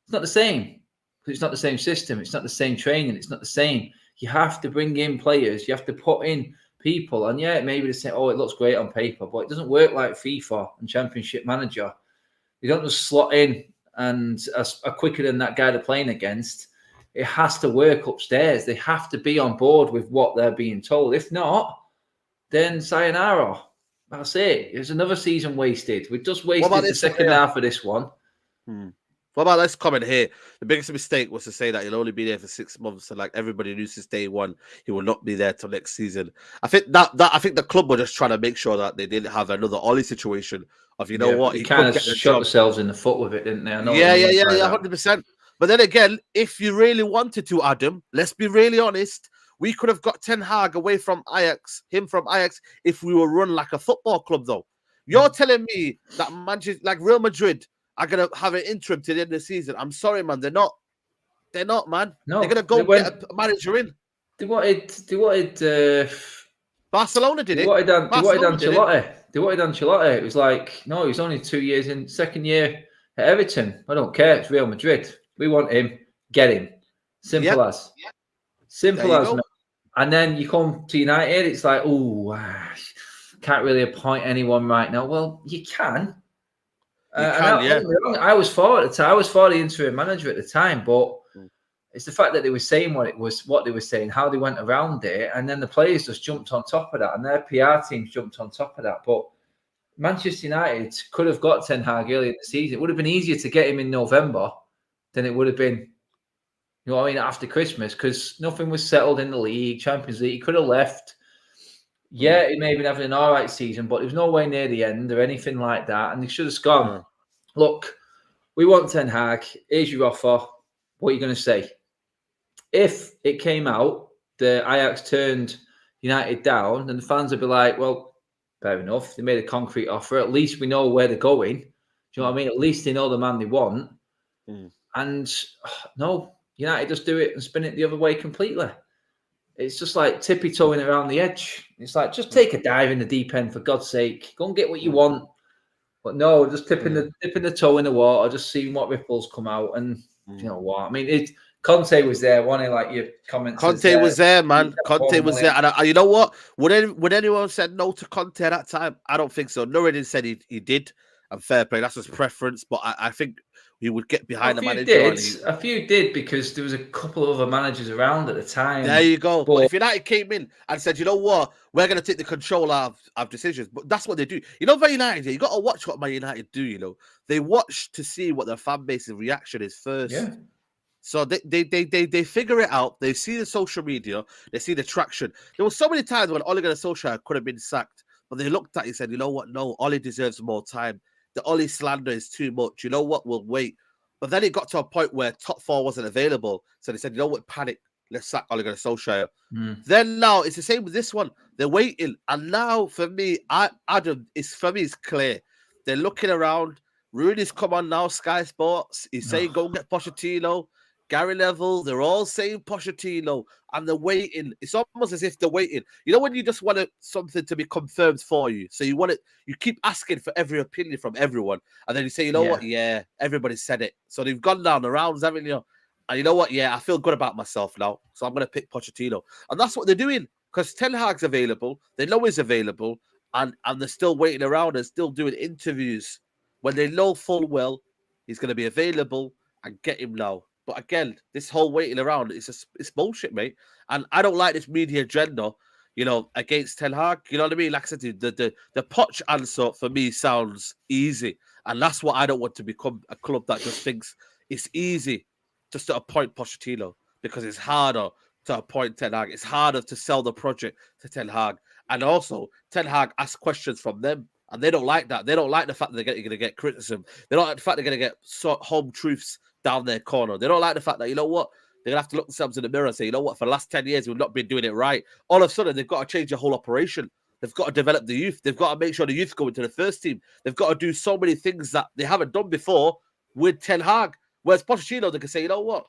It's not the same. It's not the same system. It's not the same training. It's not the same. You have to bring in players. You have to put in people. And maybe they say, it looks great on paper, but it doesn't work like FIFA and Championship Manager. You don't just slot in and are quicker than that guy they're playing against. It has to work upstairs. They have to be on board with what they're being told. If not, then sayonara. That's it. It's another season wasted. We've just wasted the second half of this one. What about this comment here? The biggest mistake was to say that he'll only be there for 6 months, and like everybody knew since day one, he will not be there till next season. I think I think the club were just trying to make sure that they didn't have another Ollie situation of what he kind of shot themselves in the foot with it, didn't they? 100%. But then again, if you really wanted to, Adam, let's be really honest. We could have got Ten Hag away from Ajax, if we were run like a football club, though. You're telling me that Manchester, like Real Madrid, are going to have an interim to the end of the season. I'm sorry, man. They're not. They're not, man. No, they're going to go get a manager in. They wanted Barcelona did it. They wanted Ancelotti. They wanted Ancelotti. It was like, no, he's only 2 years in, second year at Everton. I don't care. It's Real Madrid. We want him. Get him. Simple as. Simple as. And then you come to United, it's like, can't really appoint anyone right now. Well, you can. I was for it. I was for the interim manager at the time, but it's the fact that they were saying what they were saying, how they went around it, and then the players just jumped on top of that, and their PR teams jumped on top of that. But Manchester United could have got Ten Hag earlier in the season. It would have been easier to get him in November than it would have been, after Christmas, because nothing was settled in the league, Champions League. He could have left. Yeah, he may have been having an all right season, but it was nowhere near the end or anything like that. And they should have gone, look, we want Ten Hag. Here's your offer. What are you going to say? If it came out, the Ajax turned United down, then the fans would be like, well, fair enough. They made a concrete offer. At least we know where they're going. Do you know what I mean? At least they know the man they want. And no, United just do it and spin it the other way completely. It's just like tippy-toeing around the edge. It's like, just take a dive in the deep end, for God's sake. Go and get what you want. But no, just dipping the toe in the water, just seeing what ripples come out. And you know what? I mean, Conte was there, wasn't he? Like your comments. Conte was there, man. Conte was there. And you know what? Would anyone said no to Conte at that time? I don't think so. Nureddin said he did. And fair play. That's his preference. But I think he would get behind the manager. A few did, because there was a couple of other managers around at the time. There you go. But if United came in and said, you know what, we're going to take the control of decisions. But that's what they do. Man United, you got to watch what Man United do, They watch to see what their fan base's reaction is first. Yeah. So they figure it out. They see the social media. They see the traction. There were so many times when Ole Gunnar Solskjaer could have been sacked. But they looked at it and said, you know what, no, Ole deserves more time. The Ole slander is too much. You know what? We'll wait. But then it got to a point where top four wasn't available. So they said, you know what? Panic. Let's sack Ole Gunnar Solskjaer. Then now it's the same with this one. They're waiting. And now for me, Adam, it's clear. They're looking around. Rooney's come on now, Sky Sports. He's saying, go get Pochettino. Gary Neville, they're all saying Pochettino, and they're waiting. It's almost as if they're waiting. When you just want something to be confirmed for you. So you want it, you keep asking for every opinion from everyone. And then you say, you know what? Yeah, everybody said it. So they've gone down the rounds, haven't you? And you know what? Yeah, I feel good about myself now. So I'm going to pick Pochettino. And that's what they're doing. Because Ten Hag's available. They know he's available. And they're still waiting around and still doing interviews when they know full well he's going to be available, and get him now. But again, this whole waiting around, it's bullshit, mate. And I don't like this media agenda, against Ten Hag. You know what I mean? Like I said, the Poch answer for me sounds easy. And that's what I don't want to become, a club that just thinks it's easy just to appoint Pochettino, because it's harder to appoint Ten Hag. It's harder to sell the project to Ten Hag. And also, Ten Hag asks questions from them, and they don't like that. They don't like the fact that they're going to get criticism. They don't like the fact they're going to get home truths down their corner. They don't like the fact that, you know what, they're going to have to look themselves in the mirror and say, you know what, for the last 10 years, we've not been doing it right. All of a sudden, they've got to change the whole operation. They've got to develop the youth. They've got to make sure the youth go into the first team. They've got to do so many things that they haven't done before with Ten Hag. Whereas Pochettino, they can say, you know what,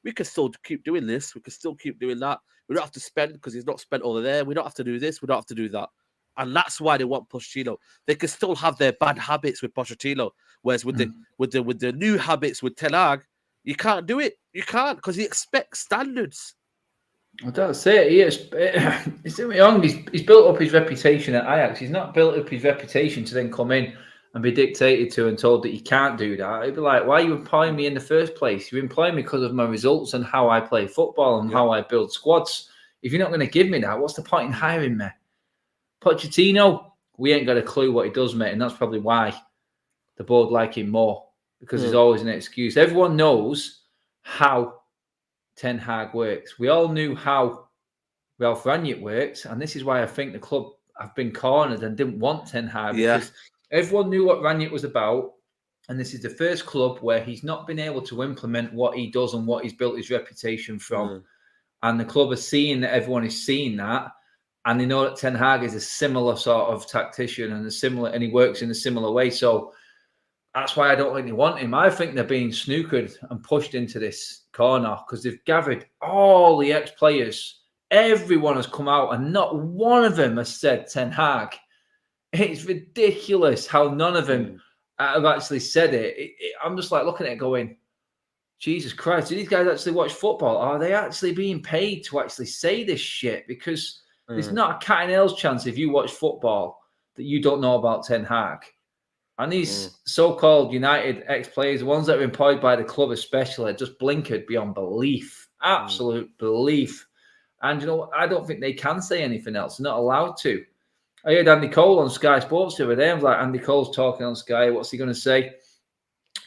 we can still keep doing this. We can still keep doing that. We don't have to spend because he's not spent over there. We don't have to do this. We don't have to do that. And that's why they want Pochettino. They can still have their bad habits with Pochettino. Whereas with the new habits with Ten Hag, you can't do it. You can't because he expects standards. I don't say it. He is. He's built up his reputation at Ajax. He's not built up his reputation to then come in and be dictated to and told that he can't do that. He'd be like, why are you employing me in the first place? You employ me because of my results and how I play football and how I build squads. If you're not going to give me that, what's the point in hiring me? Pochettino, we ain't got a clue what he does, mate. And that's probably why the board like him more, because there's always an excuse. Everyone knows how Ten Hag works. We all knew how Ralf Rangnick works. And this is why I think the club have been cornered and didn't want Ten Hag. Because everyone knew what Rangnick was about. And this is the first club where he's not been able to implement what he does and what he's built his reputation from. And the club are seeing that everyone is seeing that. And they know that Ten Hag is a similar sort of tactician and he works in a similar way. So that's why I don't really want him. I think they're being snookered and pushed into this corner because they've gathered all the ex-players. Everyone has come out and not one of them has said Ten Hag. It's ridiculous how none of them have actually said it. I'm just like looking at it going, Jesus Christ, do these guys actually watch football? Are they actually being paid to actually say this shit? Because there's not a cat and nails chance if you watch football that you don't know about Ten Hag. And these so-called United ex-players, the ones that are employed by the club especially, just blinkered beyond belief. Absolute belief. And, you know, I don't think they can say anything else. They're not allowed to. I heard Andy Cole on Sky Sports the other day. I was like, Andy Cole's talking on Sky. What's he going to say?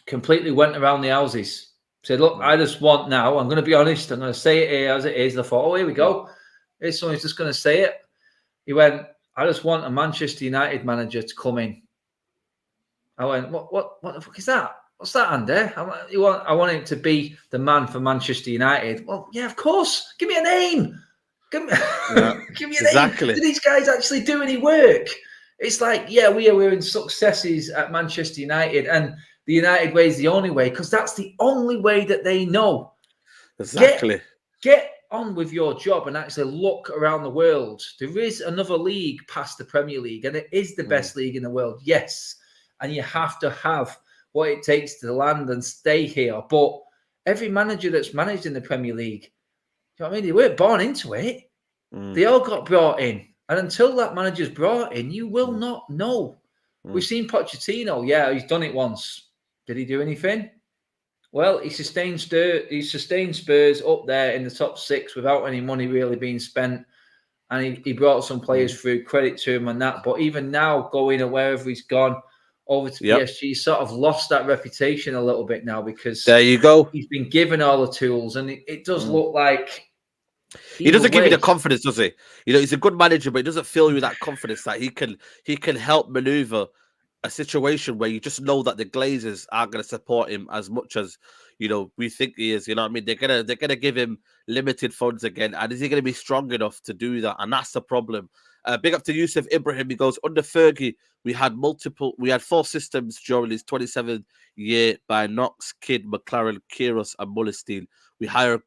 Completely went around the houses. Said, look, I just want now, I'm going to be honest, I'm going to say it here as it is. And I thought, oh, here we go. Here's someone who's just going to say it. He went, I just want a Manchester United manager to come in. I went, what the fuck is that? What's that, Andy? I want him to be the man for Manchester United. Well, yeah, of course. Give me a name. Give me a name. Do these guys actually do any work? It's like, yeah, we're in successes at Manchester United, and the United way is the only way because that's the only way that they know. Exactly. Get on with your job and actually look around the world. There is another league past the Premier League, and it is the best league in the world. Yes. And you have to have what it takes to land and stay here. But every manager that's managed in the Premier League, you know what I mean? They weren't born into it. They all got brought in. And until that manager's brought in, you will not know. We've seen Pochettino. Yeah, he's done it once. Did he do anything? Well, he sustained Spurs up there in the top 6 without any money really being spent. And he brought some players through. Credit to him on that. But even now, going to wherever he's gone, over to PSG, sort of lost that reputation a little bit now because there you go. He's been given all the tools, and it does look like he doesn't give you the confidence, does he? You know, he's a good manager, but he doesn't fill you with that confidence that he can help maneuver a situation where you just know that the Glazers aren't going to support him as much as you know we think he is. You know what I mean? They're gonna give him limited funds again, and is he going to be strong enough to do that? And that's the problem. Big up to Yusuf Ibrahim. He goes, under Fergie, we had 4 systems during his 27th year by Knox, Kidd, McLaren, Kyrgios, and Mullenstein. We hired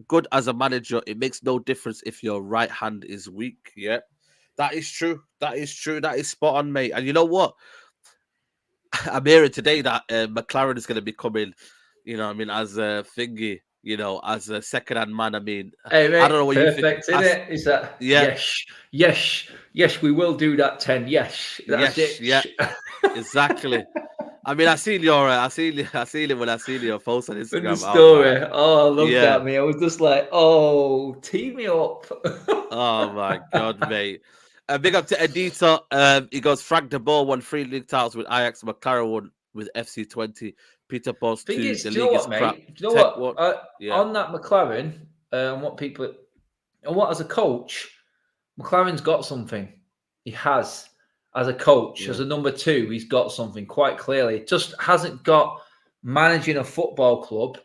good as a manager. It makes no difference if your right hand is weak. Yeah, that is true. That is true. That is spot on, mate. And you know what? I'm hearing today that McLaren is going to be coming, you know what I mean, as a thingy. You know, as a second-hand man, I mean, hey, mate, I don't know what you think. Perfect, isn't it? Is that yes, we will do that 10. Yes, that's it. Yeah, exactly. I mean, I seen it when I seen your post on Instagram. In the story. I love that, me. I was just like, tee me up. Oh my God, mate. Big up to Edita. He goes, Frank de Boer won 3 league titles with Ajax, McLaren won with FC20. Peter Bosz 2. The league is crap. Do you know what? On that McLaren, what people And what, as a coach, McLaren's got something. He has. As a coach, as a number 2, he's got something quite clearly. Just hasn't got managing a football club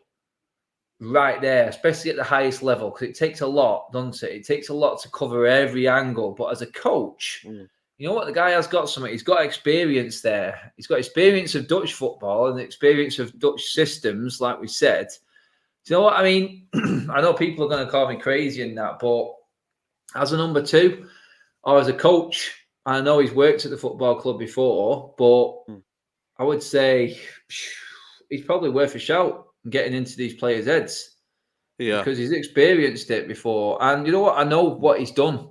right there, especially at the highest level, because it takes a lot, doesn't it? It takes a lot to cover every angle. But as a coach, you know what? The guy has got something. He's got experience there. He's got experience of Dutch football and experience of Dutch systems, like we said. Do you know what I mean? I know people are going to call me crazy in that, but as a number 2 or as a coach, I know he's worked at the football club before, but I would say he's probably worth a shout getting into these players' heads. Yeah. Because he's experienced it before. And you know what? I know what he's done.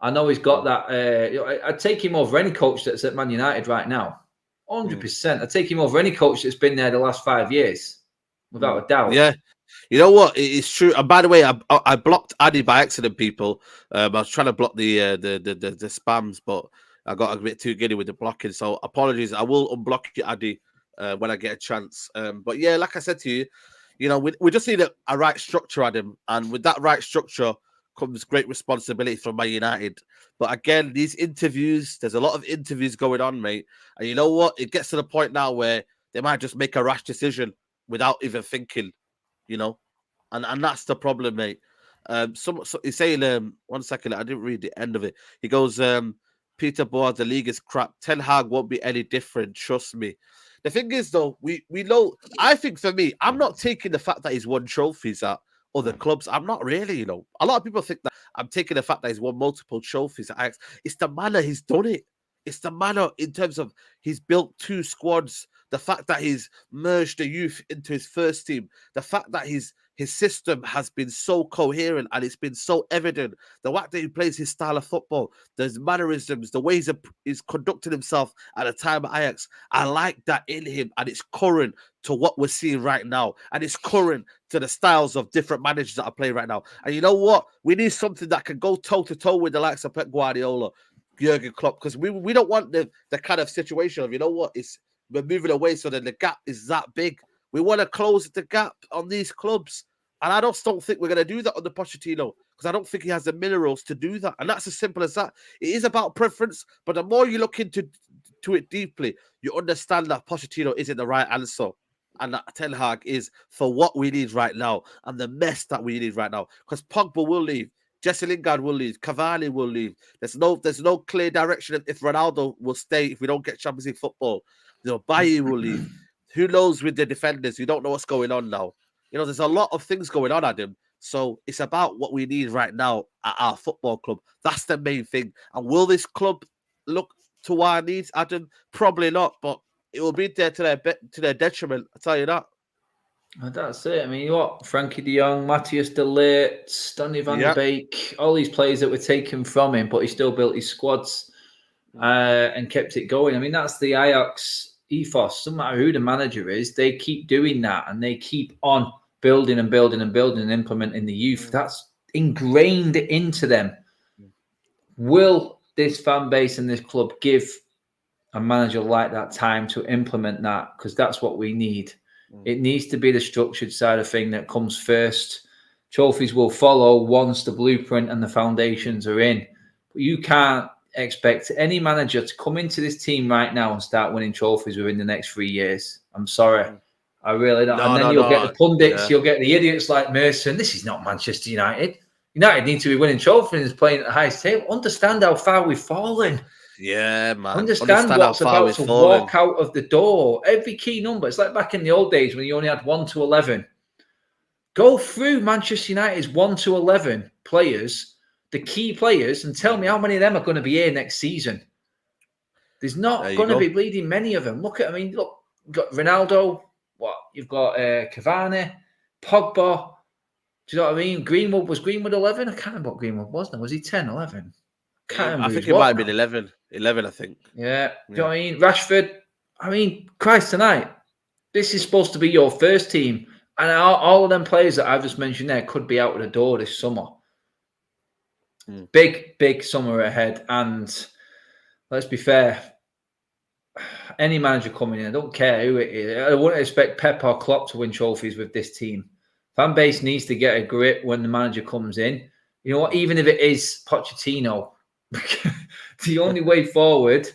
I know he's got that. I'd take him over any coach that's at Man United right now. 100%. I'd take him over any coach that's been there the last 5 years, without a doubt. Yeah. You know what? It's true. And by the way, I blocked Addy by accident, people. I was trying to block the spams, but I got a bit too giddy with the blocking. So apologies. I will unblock you, Addy, when I get a chance. But yeah, like I said to you, you know, we just need a right structure, Adam. And with that right structure comes great responsibility from Man United. But again, these interviews, there's a lot of interviews going on, mate. And you know what? It gets to the point now where they might just make a rash decision without even thinking, you know, and that's the problem, mate. So he's saying, 1 second, I didn't read the end of it. He goes, Peter Board, the league is crap. Ten Hag won't be any different, trust me. The thing is, though, we know. I think for me, I'm not taking the fact that he's won trophies at other clubs. I'm not really, you know. A lot of people think that I'm taking the fact that he's won multiple trophies at Ajax. It's the manner he's done it. It's the manner in terms of he's built 2 squads. The fact that he's merged the youth into his first team. The fact that his system has been so coherent and it's been so evident. The fact that he plays his style of football, there's mannerisms, the way he's conducting himself at the time at Ajax. I like that in him, and it's current to what we're seeing right now. And it's current to the styles of different managers that are playing right now. And you know what? We need something that can go toe-to-toe with the likes of Pep Guardiola, Jurgen Klopp, because we don't want the kind of situation of, you know what, we're moving away so that the gap is that big. We want to close the gap on these clubs. And I don't think we're going to do that under Pochettino, because I don't think he has the minerals to do that. And that's as simple as that. It is about preference, but the more you look into it deeply, you understand that Pochettino isn't the right answer. And that Ten Hag is for what we need right now and the mess that we need right now. Because Pogba will leave. Jesse Lingard will leave. Cavani will leave. There's no clear direction if Ronaldo will stay if we don't get Champions League football. You know, Bailly will leave. Who knows with the defenders? We don't know what's going on now. You know, there's a lot of things going on, Adam. So it's about what we need right now at our football club. That's the main thing. And will this club look to our needs, Adam? Probably not, but it will be there to their detriment. I tell you that. That's it. I mean, what? Frankie de Jong, Matthias de Ligt, Donny van de Beek, all these players that were taken from him, but he still built his squads and kept it going. I mean, that's the Ajax ethos. No matter who the manager is, they keep doing that and they keep on building and building and building and implementing the youth. That's ingrained into them. Will this fan base and this club give a manager like that time to implement that? Because that's what we need. It needs to be the structured side of thing that comes first. Trophies will follow once the blueprint and the foundations are in. But you can't expect any manager to come into this team right now and start winning trophies within the next 3 years. I'm sorry. I really don't. And then you'll get the pundits, you'll get the idiots like Mercer. This is not Manchester United. United need to be winning trophies and playing at the highest table. Understand how far we've fallen. Yeah, man. Understand what's about to walk out of the door. Every key number. It's like back in the old days when you only had 1 to 11. Go through Manchester United's 1 to 11 players, the key players, and tell me how many of them are going to be here next season. There's not going to be bleeding many of them. Look, you've got Ronaldo. You've got Cavani, Pogba. Do you know what I mean? Was Greenwood 11? I can't remember what Greenwood was now. Was he 10, 11? I think it might have been 11. 11, I think. Yeah. Do you know what I mean? Rashford. Christ tonight. This is supposed to be your first team. And all of them players that I've just mentioned there could be out of the door this summer. Big summer ahead. And let's be fair. Any manager coming in, I don't care who it is. I wouldn't expect Pep or Klopp to win trophies with this team. Fan base needs to get a grip when the manager comes in. You know what? Even if it is Pochettino, the only way forward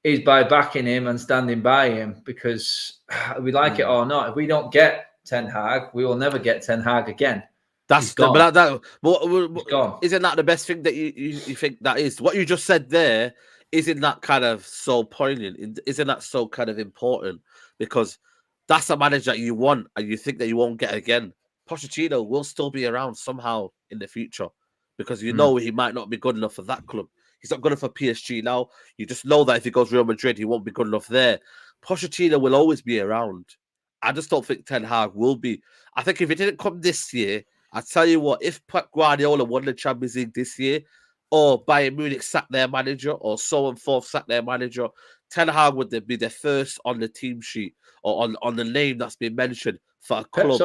is by backing him and standing by him, because we like it or not, if we don't get Ten Hag, we will never get Ten Hag again. He's gone. He's gone. Isn't that the best thing that you think that is? What you just said there, isn't that kind of so poignant? Isn't that so kind of important? Because that's a manager that you want and you think that you won't get again. Pochettino will still be around somehow in the future, because you know he might not be good enough for that club. He's not good enough for PSG now. You just know that if he goes Real Madrid, he won't be good enough there. Pochettino will always be around. I just don't think Ten Hag will be. I think if it didn't come this year, I tell you what, if Pep Guardiola won the Champions League this year, or Bayern Munich sacked their manager, or so and forth sacked their manager, Ten Hag would be the first on the team sheet or on the name that's been mentioned for a club.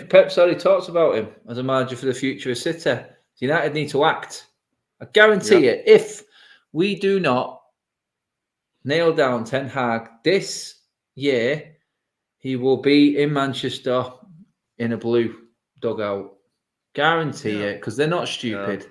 Pep's already talked about him as a manager for the future of City. United need to act. I guarantee you, if we do not nail down Ten Hag this year, he will be in Manchester in a blue dugout. Guarantee it, because they're not stupid. Yeah.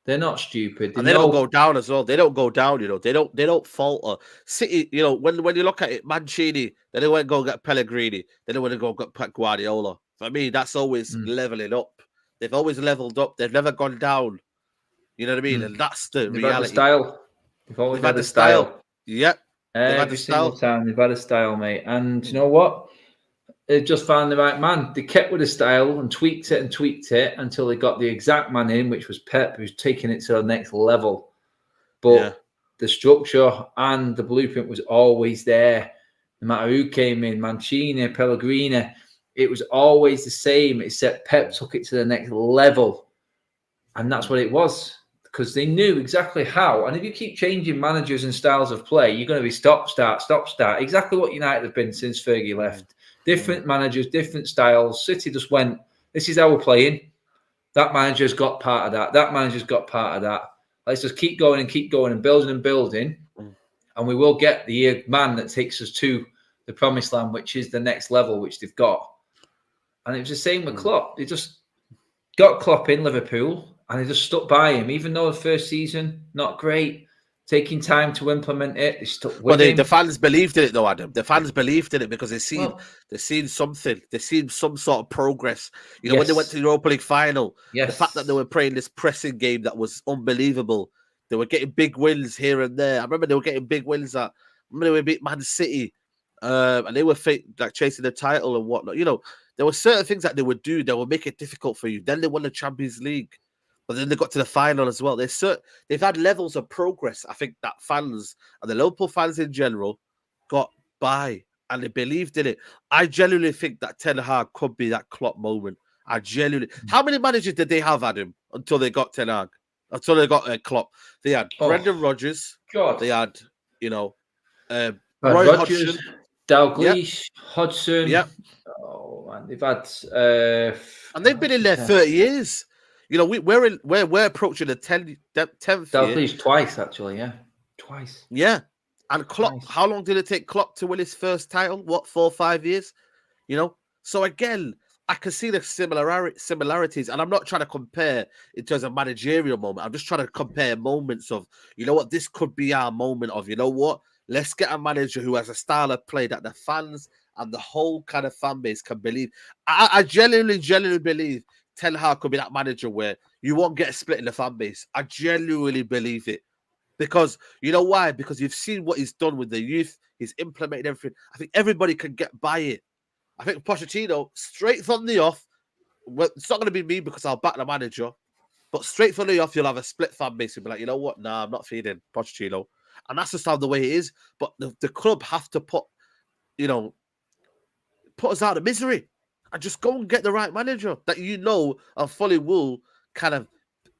They're not stupid. And they don't go down as well. They don't go down, you know. They don't falter. City, you know, when you look at it, Mancini, they don't want to go get Pellegrini. They don't want to go get Pep Guardiola. For me, that's always leveling up. They've always leveled up. They've never gone down. You know what I mean? And that's the reality. Had the style. They've always had the style. Yep. Every single time they've had a style, mate. And you know what? They just found the right man. They kept with the style and tweaked it until they got the exact man in, which was Pep, who's taking it to the next level. But the structure and the blueprint was always there. No matter who came in, Mancini, Pellegrini, it was always the same, except Pep took it to the next level. And that's what it was, because they knew exactly how. And if you keep changing managers and styles of play, you're going to be stop, start. Exactly what United have been since Fergie left. Different managers, different styles. City just went, this is how we're playing. That manager's got part of that. That manager's got part of that. Let's just keep going and building. And we will get the man that takes us to the promised land, which is the next level, which they've got. And it was the same with Klopp. They just got Klopp in Liverpool and they just stuck by him, even though the first season, not great. Taking time to implement it. They stuck with him. The fans believed in it, though, Adam. The fans believed in it because they've seen something. They've seen some sort of progress. You know, when they went to the Europa League final, the fact that they were playing this pressing game that was unbelievable. They were getting big wins here and there. I remember they were getting big wins. They were beat Man City, and they were chasing the title and whatnot. You know, there were certain things that they would do that would make it difficult for you. Then they won the Champions League. But then they got to the final as well. They've had levels of progress. I think that fans and the Liverpool fans in general got by and they believed in it. I genuinely think that Ten Hag could be that Klopp moment. How many managers did they have, Adam, until they got Ten Hag? Until they got Klopp? They had Brendan Rodgers. God. They had, you know, Roy Rodgers, Hodgson. Dalglish, Hodgson. Yep. Oh, man. They've had... and they've been in there 30 years. You know, we're approaching the 10th year. Dalglish twice, actually, yeah. Twice. Yeah. And Klopp, how long did it take Klopp to win his first title? What, 4 or 5 years? You know? So again, I can see the similarities. And I'm not trying to compare in terms of managerial moment. I'm just trying to compare moments of, you know what, this could be our moment of, you know what? Let's get a manager who has a style of play that the fans and the whole kind of fan base can believe. I genuinely believe Ten Hag could be that manager where you won't get a split in the fan base. I genuinely believe it. Because, you know why? Because you've seen what he's done with the youth. He's implemented everything. I think everybody can get by it. I think Pochettino, straight from the off, well, it's not going to be me because I'll back the manager, but straight from the off, you'll have a split fan base. You'll be like, you know what? Nah, I'm not feeding Pochettino. And that's just how the way it is. But the club have to put us out of misery. And just go and get the right manager that you know and fully will kind of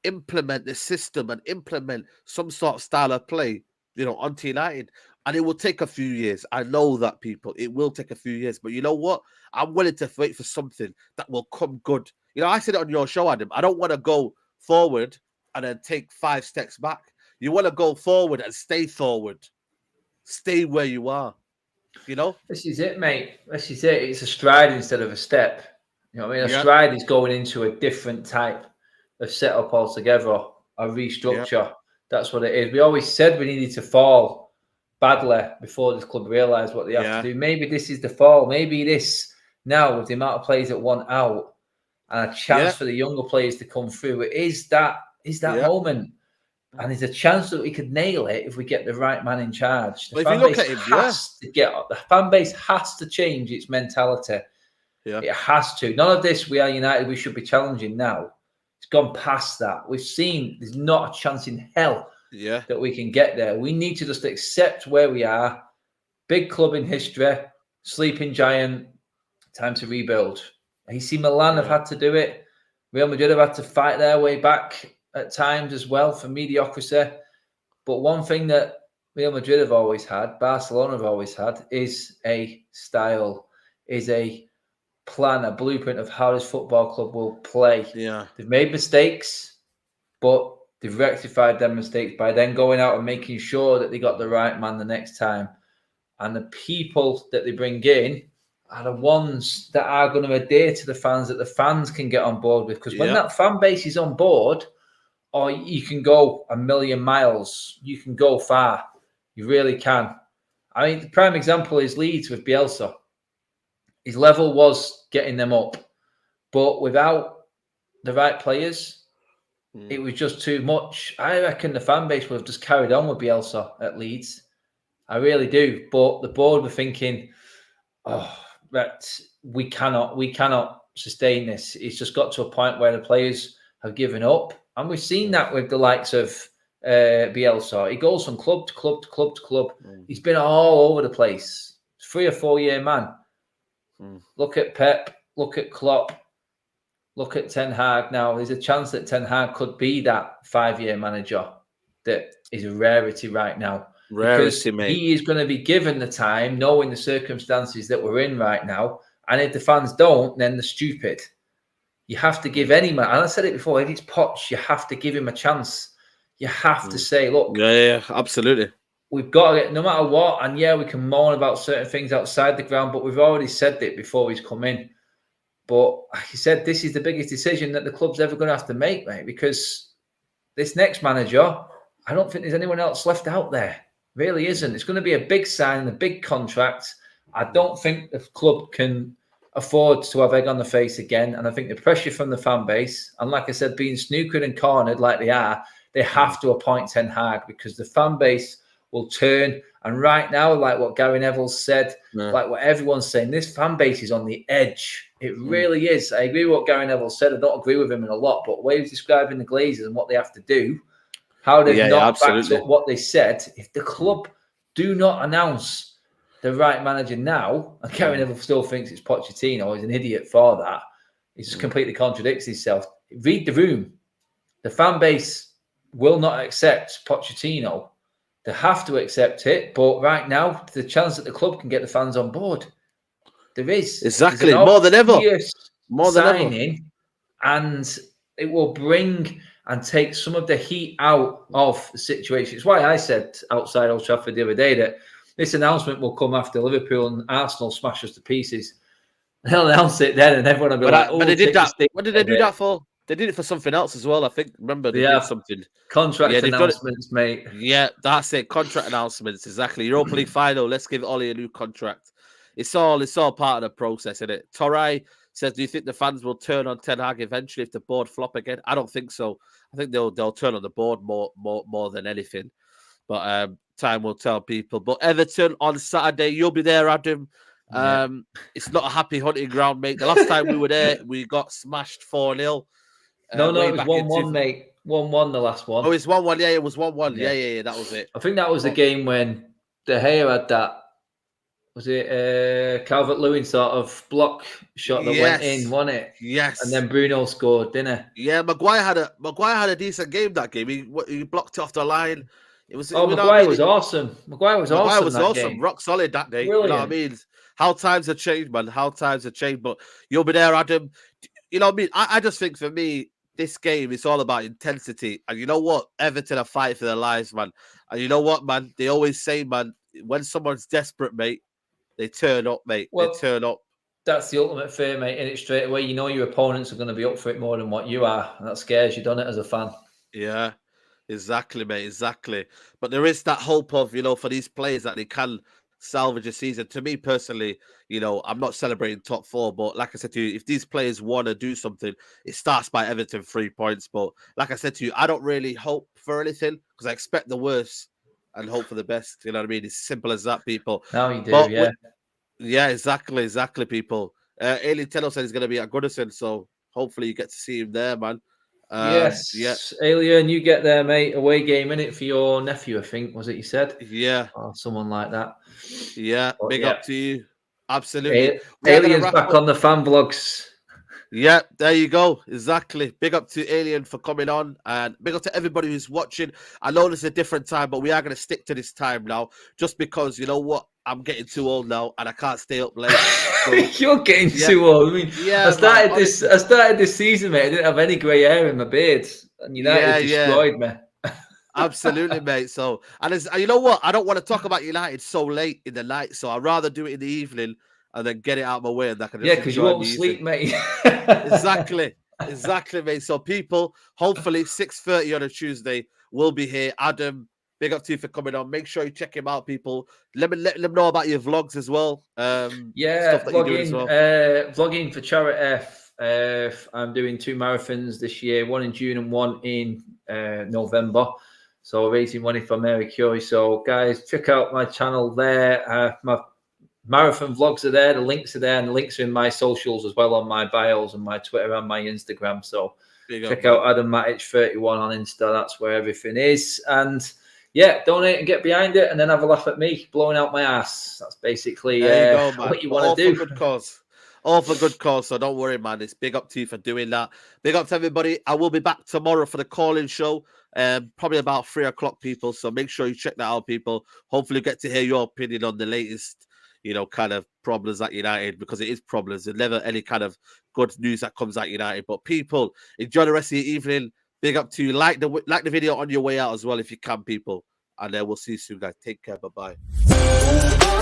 implement the system and implement some sort of style of play, you know, onto United. And it will take a few years. I know that, people. It will take a few years. But you know what? I'm willing to wait for something that will come good. You know, I said it on your show, Adam. I don't want to go forward and then take 5 steps back. You want to go forward and stay forward. Stay where you are. You know, this is it, mate. This is it. It's a stride instead of a step. You know what I mean? A stride is going into a different type a setup altogether, a restructure. That's what it is. We always said we needed to fall badly before this club realised what they have to do. Maybe this is the fall. Maybe this now, with the amount of players that want out and a chance for the younger players to come through, it is that moment. And there's a chance that we could nail it if we get the right man in charge. The fan base has to change its mentality. Yeah. It has to. None of this, we are United, we should be challenging now. It's gone past that. We've seen there's not a chance in hell that we can get there. We need to just accept where we are. Big club in history, sleeping giant, time to rebuild. AC Milan have had to do it. Real Madrid have had to fight their way back at times as well for mediocrity. But one thing that Real Madrid have always had, Barcelona have always had, is a style, is a plan, a blueprint of how this football club will play. Yeah. They've made mistakes, but they've rectified their mistakes by then going out and making sure that they got the right man the next time. And the people that they bring in are the ones that are going to adhere to the fans, that the fans can get on board with. Because when that fan base is on board, or you can go a million miles, you can go far. You really can. I mean, the prime example is Leeds with Bielsa. His level was getting them up. But without the right players, it was just too much. I reckon the fan base would have just carried on with Bielsa at Leeds. I really do. But the board were thinking, that we cannot sustain this. It's just got to a point where the players have given up. And we've seen that with the likes of Bielsa. He goes from club to club to club to club. He's been all over the place. 3 or 4 year man. Look at Pep. Look at Klopp. Look at Ten Hag. Now, there's a chance that Ten Hag could be that 5-year manager that is a rarity right now. Rarity, mate. He is going to be given the time, knowing the circumstances that we're in right now. And if the fans don't, then they're stupid. You have to give any man, and I said it before, if it's Poch, you have to give him a chance. You have to say, look. Yeah, absolutely. We've got to get, no matter what, and we can moan about certain things outside the ground, but we've already said it before he's come in. But like he said, this is the biggest decision that the club's ever going to have to make, mate, because this next manager, I don't think there's anyone else left out there. Really isn't. It's going to be a big sign, a big contract. I don't think the club can afford to have egg on the face again. And I think the pressure from the fan base, and like I said, being snookered and cornered like they are, they have to appoint Ten Hag because the fan base will turn. And right now, like what Gary Neville said, like what everyone's saying, this fan base is on the edge. It really is. I agree with what Gary Neville said. I don't agree with him in a lot, but the way he's describing the Glazers and what they have to do, how they've not backed up what they said, if the club do not announce the right manager now, and Gary Neville still thinks it's Pochettino, he's an idiot for that. He just completely contradicts himself. Read the room. The fan base will not accept Pochettino. They have to accept it, but right now, the chance that the club can get the fans on board, there is. Exactly, more than ever. More than ever. And it will bring and take some of the heat out of the situation. It's why I said outside Old Trafford the other day that this announcement will come after Liverpool and Arsenal smash us to pieces. They'll announce it then, and everyone will be like, but they did that. What did they do that for? They did it for something else as well. I think. Remember, they did something. Contract announcements, mate. Yeah, that's it. Contract announcements. Exactly. Europa League final. Let's give Ollie a new contract. It's all part of the process, isn't it? Torai says, "Do you think the fans will turn on Ten Hag eventually if the board flop again?" I don't think so. I think they'll turn on the board more than anything. But time will tell people. But Everton on Saturday, you'll be there, Adam. It's not a happy hunting ground, mate. The last time we were there, we got smashed 4-0. No, it was 1-1, mate. 1-1 the last one. Oh, it's 1-1. Yeah, it was 1-1. Yeah, that was it. I think that was the game when De Gea had that. Was it Calvert-Lewin sort of block shot that went in, wasn't it? Yes. And then Bruno scored, didn't he? Yeah, Maguire had a decent game that game. He blocked it off the line. It was. Maguire was awesome. Maguire was awesome. Game. Rock solid that day. Brilliant. You know what I mean? How times have changed, man. How times have changed. But you'll be there, Adam. You know what I mean? I just think for me, this game is all about intensity. And you know what? Everton are fighting for their lives, man. And you know what, man? They always say, man, when someone's desperate, mate, they turn up, mate. They turn up. That's the ultimate fear, mate. In it straight away, you know your opponents are going to be up for it more than what you are, and that scares you, doesn't it, as a fan? Yeah, exactly, mate. Exactly. But there is that hope of, for these players that they can salvage a season. To me personally, I'm not celebrating top four, but like I said to you, if these players want to do something, it starts by Everton 3 points. But like I said to you, I don't really hope for anything because I expect the worst and hope for the best. You know what I mean? It's simple as that, people. Now you do, But yeah. yeah, exactly, people. Alien Tello said he's going to be at Goodison, so hopefully you get to see him there, man. Yeah, Yes, Alien, you get there, mate. Away game in it for your nephew, I think, was it you said? yeah. Or someone like that. Yeah, But big yeah, up to you. Absolutely. We are going to Alien's wrap back up. on the fan vlogs. Yeah, there you go. Exactly. Big up to Alien for coming on, and big up to everybody who's watching. I know this is a different time, but we are going to stick to this time now, just because you know what? I'm getting too old now, and I can't stay up late. So, You're getting yeah, too old. I mean, yeah, I started man, this. honestly. I started this season, mate. I didn't have any grey hair in my beard, and United Yeah. destroyed me. Absolutely, mate. So, and you know what? I don't want to talk about United so late in the night, so I'd rather do it in the evening and then get it out of my way, and I can Yeah, just because you enjoy won't the evening. sleep, mate. Exactly, mate. So people, hopefully 6:30 on a Tuesday, will be here. Adam, big up to you for coming on. Make sure you check him out, people. Let them know about your vlogs as well. Yeah, Stuff that you're doing as well. vlogging for charity. I'm doing 2 marathons this year, one in June and one in November. So raising money for Mary Curie. So guys, check out my channel there. My marathon vlogs are there, the links are there, and the links are in my socials as well on my bios and my Twitter and my Instagram. So check out Adam Matic 31 on Insta. That's where everything is. And yeah, donate and get behind it, and then have a laugh at me blowing out my ass. That's basically There you go, man. what you want to do. For good cause. All for good cause. So don't worry, man. It's big up to you for doing that. Big up to everybody. I will be back tomorrow for the call-in show. Probably about 3:00, people. So make sure you check that out, people. Hopefully get to hear your opinion on the latest, kind of problems at United, because it is problems. There's never any kind of good news that comes at United. But people, enjoy the rest of your evening. Big up to you. Like the video on your way out as well if you can, people. And we'll see you soon, guys. Take care. Bye-bye.